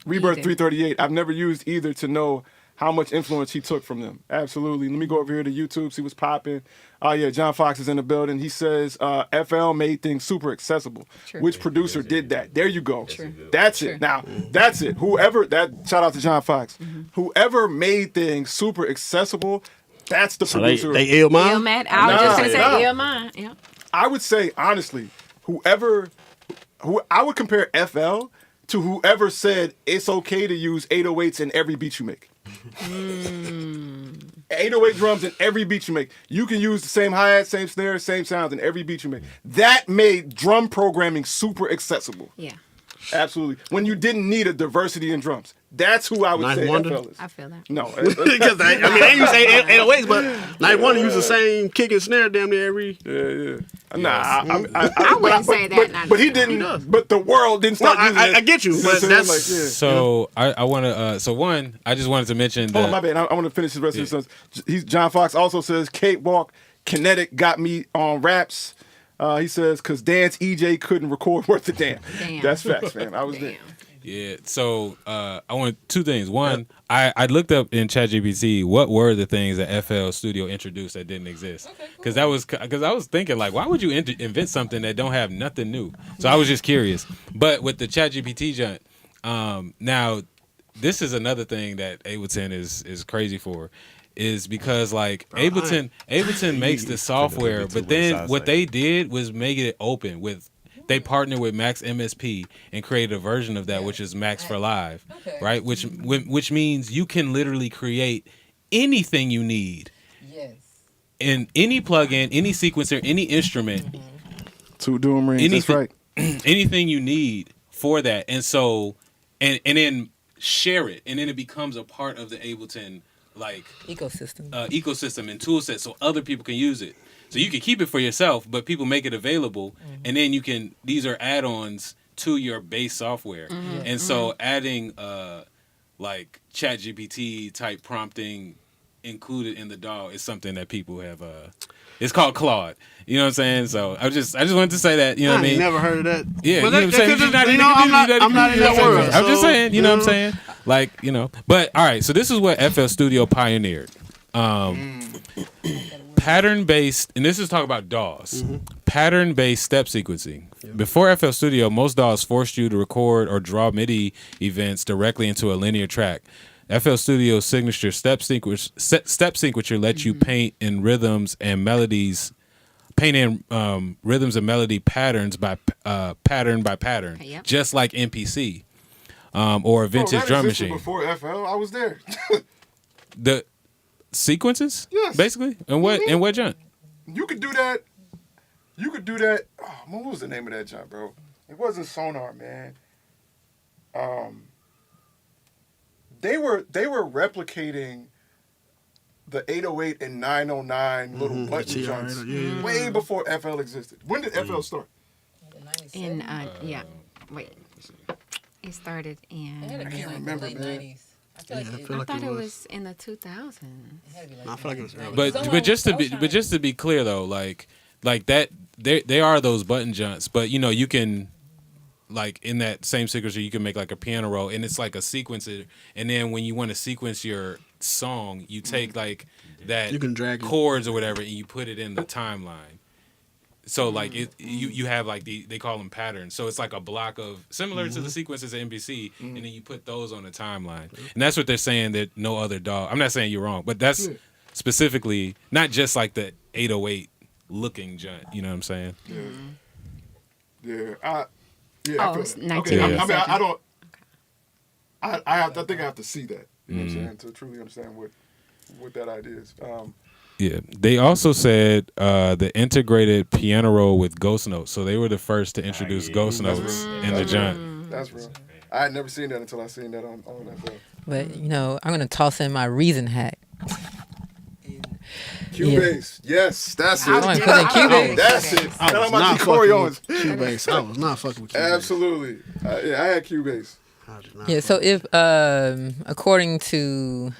Rebirth 338. I've never used either to know how much influence he took from them. Absolutely. Let me go over here to YouTube, see what's popping. Oh, yeah, John Fox is in the building. He says, FL made things super accessible. True. Which producer did that? There you go. True. That's True. it. Now, that's it. Shout out to John Fox. Whoever made things super accessible, that's the producer. They ill mine? Illman. I was just going to say Illman. Yeah. I would say, honestly, I would compare FL to whoever said it's okay to use 808s in every beat you make. 808 drums in every beat you make. You can use the same hi-hat, same snare, same sounds in every beat you make. That made drum programming super accessible. Yeah. Absolutely. When you didn't need a diversity in drums. That's who I would say FL is. I feel that. No. Because they use 808s, but Night One use the same kick and snare damn near every. Yeah. Nah, I wouldn't say that. But he didn't. But the world didn't start using it. I get you, but that's like, yeah. So I want to. So one, I just wanted to mention that. Oh, my bad. I want to finish the rest of the sentence. John Fox also says, Cakewalk, Kinetic got me on raps. He says, because Dance EJ couldn't record worth a damn. That's facts, man. I was there. Yeah. So I want two things. One, I looked up in ChatGPT what were the things that FL Studio introduced that didn't exist. Because I was thinking like, why would you invent something that don't have nothing new? So I was just curious. But with the ChatGPT joint, now this is another thing that Ableton is crazy for. Is because like Ableton makes the software, but then what they did was make it open with. They partnered with Max MSP and created a version of that, which is Max for Live, right? Which means you can literally create anything you need. Yes. In any plugin, any sequencer, any instrument. Two Doom Rings. That's right. Anything you need for that, and so and then share it, and then it becomes a part of the Ableton. Like ecosystem and tool set so other people can use it. So you can keep it for yourself, but people make it available, and then these are add-ons to your base software. And so adding like ChatGPT type prompting included in the DAW is something that people have it's called Claude. You know what I'm saying? So I just wanted to say that, you know what I mean? Never heard of that. Yeah, but you know what I'm saying? I'm not in that world. I'm just saying, you know what I'm saying? Like, you know. But all right, so this is what FL Studio pioneered. Pattern-based, and this is talking about DAWs. Pattern-based step sequencing. Before FL Studio, most DAWs forced you to record or draw MIDI events directly into a linear track. FL Studio's signature step sequencer lets you paint in rhythms and melodies, rhythms and melody patterns by pattern, just like MPC or a vintage drum machine. Before FL, I was there. The sequences, yes, basically, and what junk? You could do that. Oh, what was the name of that junk, bro? It wasn't Sonar, man. They were replicating the 808 and 909 little button joints way before FL existed. When did FL start? In wait, it started in. I can't remember, man. I thought it was in the 2000s. I feel like it was early. But just to be clear though, like that they are those button jumps, but you know you can. Like in that same sequencer, you can make like a piano roll, and it's like a sequencer. And then when you want to sequence your song, you take like that you can drag chords or whatever, and you put it in the timeline. So like you have like they call them patterns. So it's like a block of similar to the sequences of NBC, and then you put those on the timeline. And that's what they're saying that no other dog. I'm not saying you're wrong, but that's specifically not just like the 808 looking joint. You know what I'm saying? Yeah. I Oh, feel it's that. 1997. I don't. I think I have to see that. You know what I'm saying, to truly understand what that idea is. Yeah. They also said the integrated piano roll with ghost notes. So they were the first to introduce ghost notes in the joint. That's real. I had never seen that until I seen that on that. But I'm gonna toss in my reason hack. Cubase, yes, that's it. I put in Cubase. That's it. I Shout was out my not G. Corey fucking Owens. with Cubase. I was not fucking with Cubase. Absolutely. I had Cubase. I did not Yeah. So fuck if according to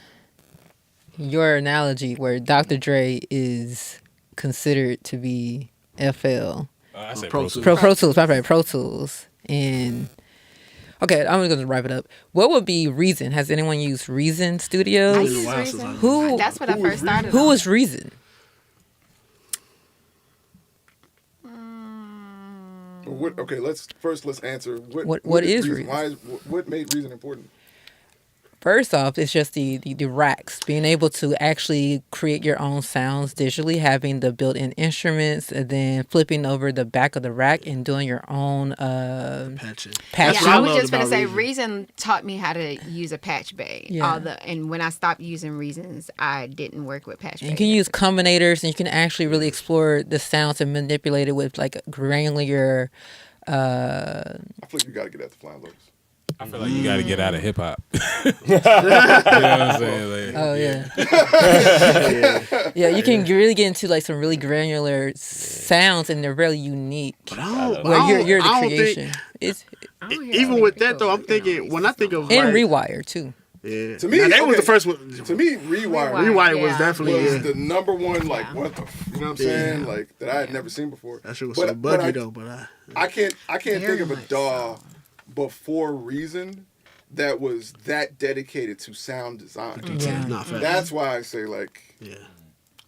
your analogy, where Dr. Dre is considered to be FL, I said Pro Pro Tools. Tools. Pro Tools, my bad, Pro Tools, and okay, I'm gonna wrap it up. What would be Reason? Has anyone used Reason I Studios? use while since Reason. I- Who- That's what I first started. Who on. was Reason? Let's answer What is Reason? Reason? What made Reason important? First off, it's just the racks, being able to actually create your own sounds digitally, having the built-in instruments, and then flipping over the back of the rack and doing your own Patching. patching. what I I was loved just gonna about say Reason. Reason taught me how to use a patch bay. Yeah. And when I stopped using Reasons, I didn't work with patch bay. You can use combinators, and you can actually really explore the sounds and manipulate it with like granular. I feel like you got to get at the Flying Lotus. I feel like you got to get out of hip hop. You know what I'm saying? Like, Oh yeah. Yeah, you can really get into like some really granular sounds, and they're really unique. But I don't, Where I don't- you're the I don't think- creation. It's I don't hear even other with people that though, I'm working on thinking when I think of and like, Rewire too. yeah. To me, Now, that was okay. the first one. To me, Rewire Rewire was Yeah. definitely was yeah. the number one. Like, Yeah. what the? You know what I'm saying? Like that I had never seen before. That shit was But- so but buggy I- though. But I can't Very think of a much DAW before Reason that was that dedicated to sound design. Yeah. not fast. That's why I say like, Yeah.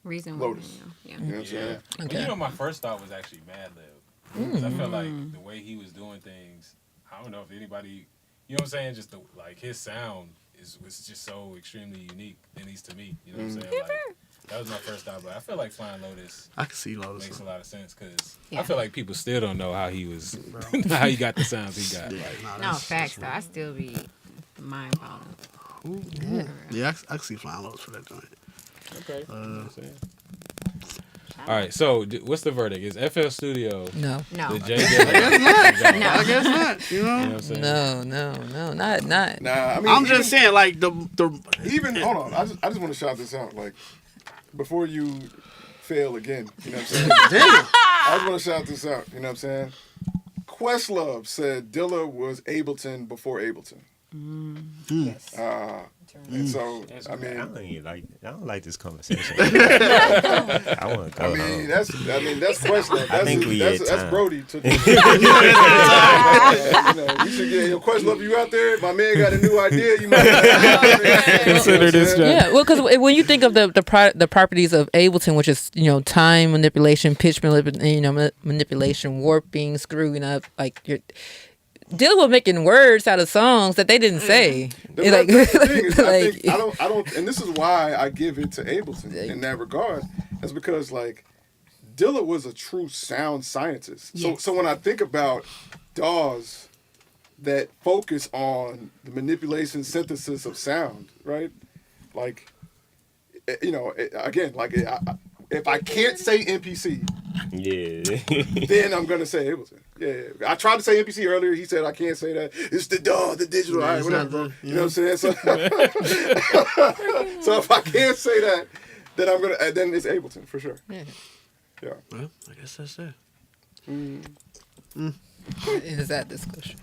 Reason. Lotus. Yeah. you know what I'm saying? Okay. You know, my first thought was actually Mad Lib. 'Cause I felt like the way he was doing things, I don't know if anybody, you know what I'm saying? Just like his sound was just so extremely unique, at least to me. You know what I'm saying? Like, that was my first thought, but I feel like Flying Lotus I can see Lotus. makes a lot of sense because Yeah. I feel like people still don't know how he was, how he got the sounds he got. Yeah, Like, nah, No, that's- facts though. I still be mind blown. Yeah, I can see Flying Lotus for that joint. okay. You know what I'm saying? All right, so what's the verdict? Is FL Studio No. No. the J Dilla? No. I guess not. You know. You know what I'm saying? No, not. Nah, I mean, I'm just saying, like the even hold on. I just want to shout this out, like before you fail again. You know what I'm saying? damn. I just want to shout this out. You know what I'm saying? Questlove said Dilla was Ableton before Ableton. And so I mean, I don't like this conversation. I want to go I mean home. that's Questlove. I think we at that's time. Brody. You know, you should get your Questlove. You out there? My man got a new idea. You might Consider this joint. Yeah, well, because when you think of the properties of Ableton, which is time manipulation, pitch manipulation, warping, screwing up, like you're. Dilla was making words out of songs that they didn't say. That's the thing is, like, I don't, and this is why I give it to Ableton in that regard. That's because like Dilla was a true sound scientist. Yes. So when I think about DAWs that focus on the manipulation, synthesis of sound, right? Like, again, like if I can't say MPC, Yeah. then I'm gonna say Ableton. Yeah, I tried to say MPC earlier. He said I can't say that. It's the DAW, the digital. All right, it's whatever. not Bro. the- You know what I'm saying? So, so if I can't say that, then I'm gonna. Then it's Ableton for sure. Yeah. Yeah. Well, I guess that's it. is that discussion?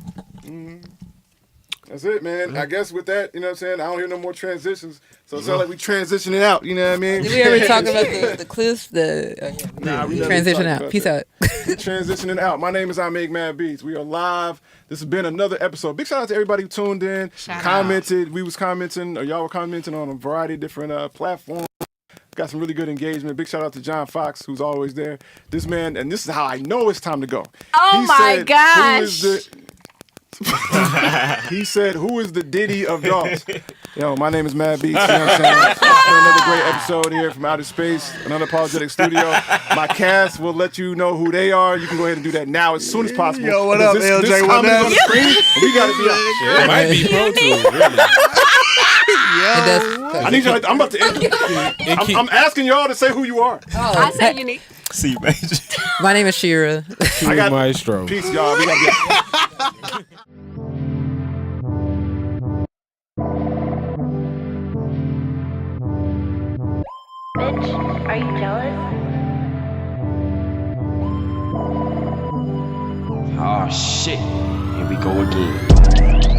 That's it, man. I guess with that, you know what I'm saying? I don't hear no more transitions. So it sounds like we transitioning out. You know what I mean? Did we ever talk about the clips? Nah, we never Transition talked out. about Peace that. out. Transitioning out. My name is I Make Mad Beats. We are live. This has been another episode. Big shout out to everybody who tuned in, Shout commented. We was commenting, or y'all were commenting on a variety of different platforms. Got some really good engagement. Big shout out to John Fox, who's always there. This man, and this is how I know it's time to go. Oh my gosh. Who is the he said, "Who is the Diddy of Daws?" Yo, my name is Mad Beats. You know what I'm saying? It's been another great episode here from outer space, another Apologetic Studio. My cast will let you know who they are. You can go ahead and do that now as soon as possible. Yo, what up, LJ? This What time up? on the screen, we gotta be out. It might be Pro Tools, really. I need y'all. I'm about to. I'm asking y'all to say who you are. I say unique. See, major. My name is Shira. I got Maestro. peace, y'all. We gotta be out. Bitch, are you jealous? Oh shit. Here we go again.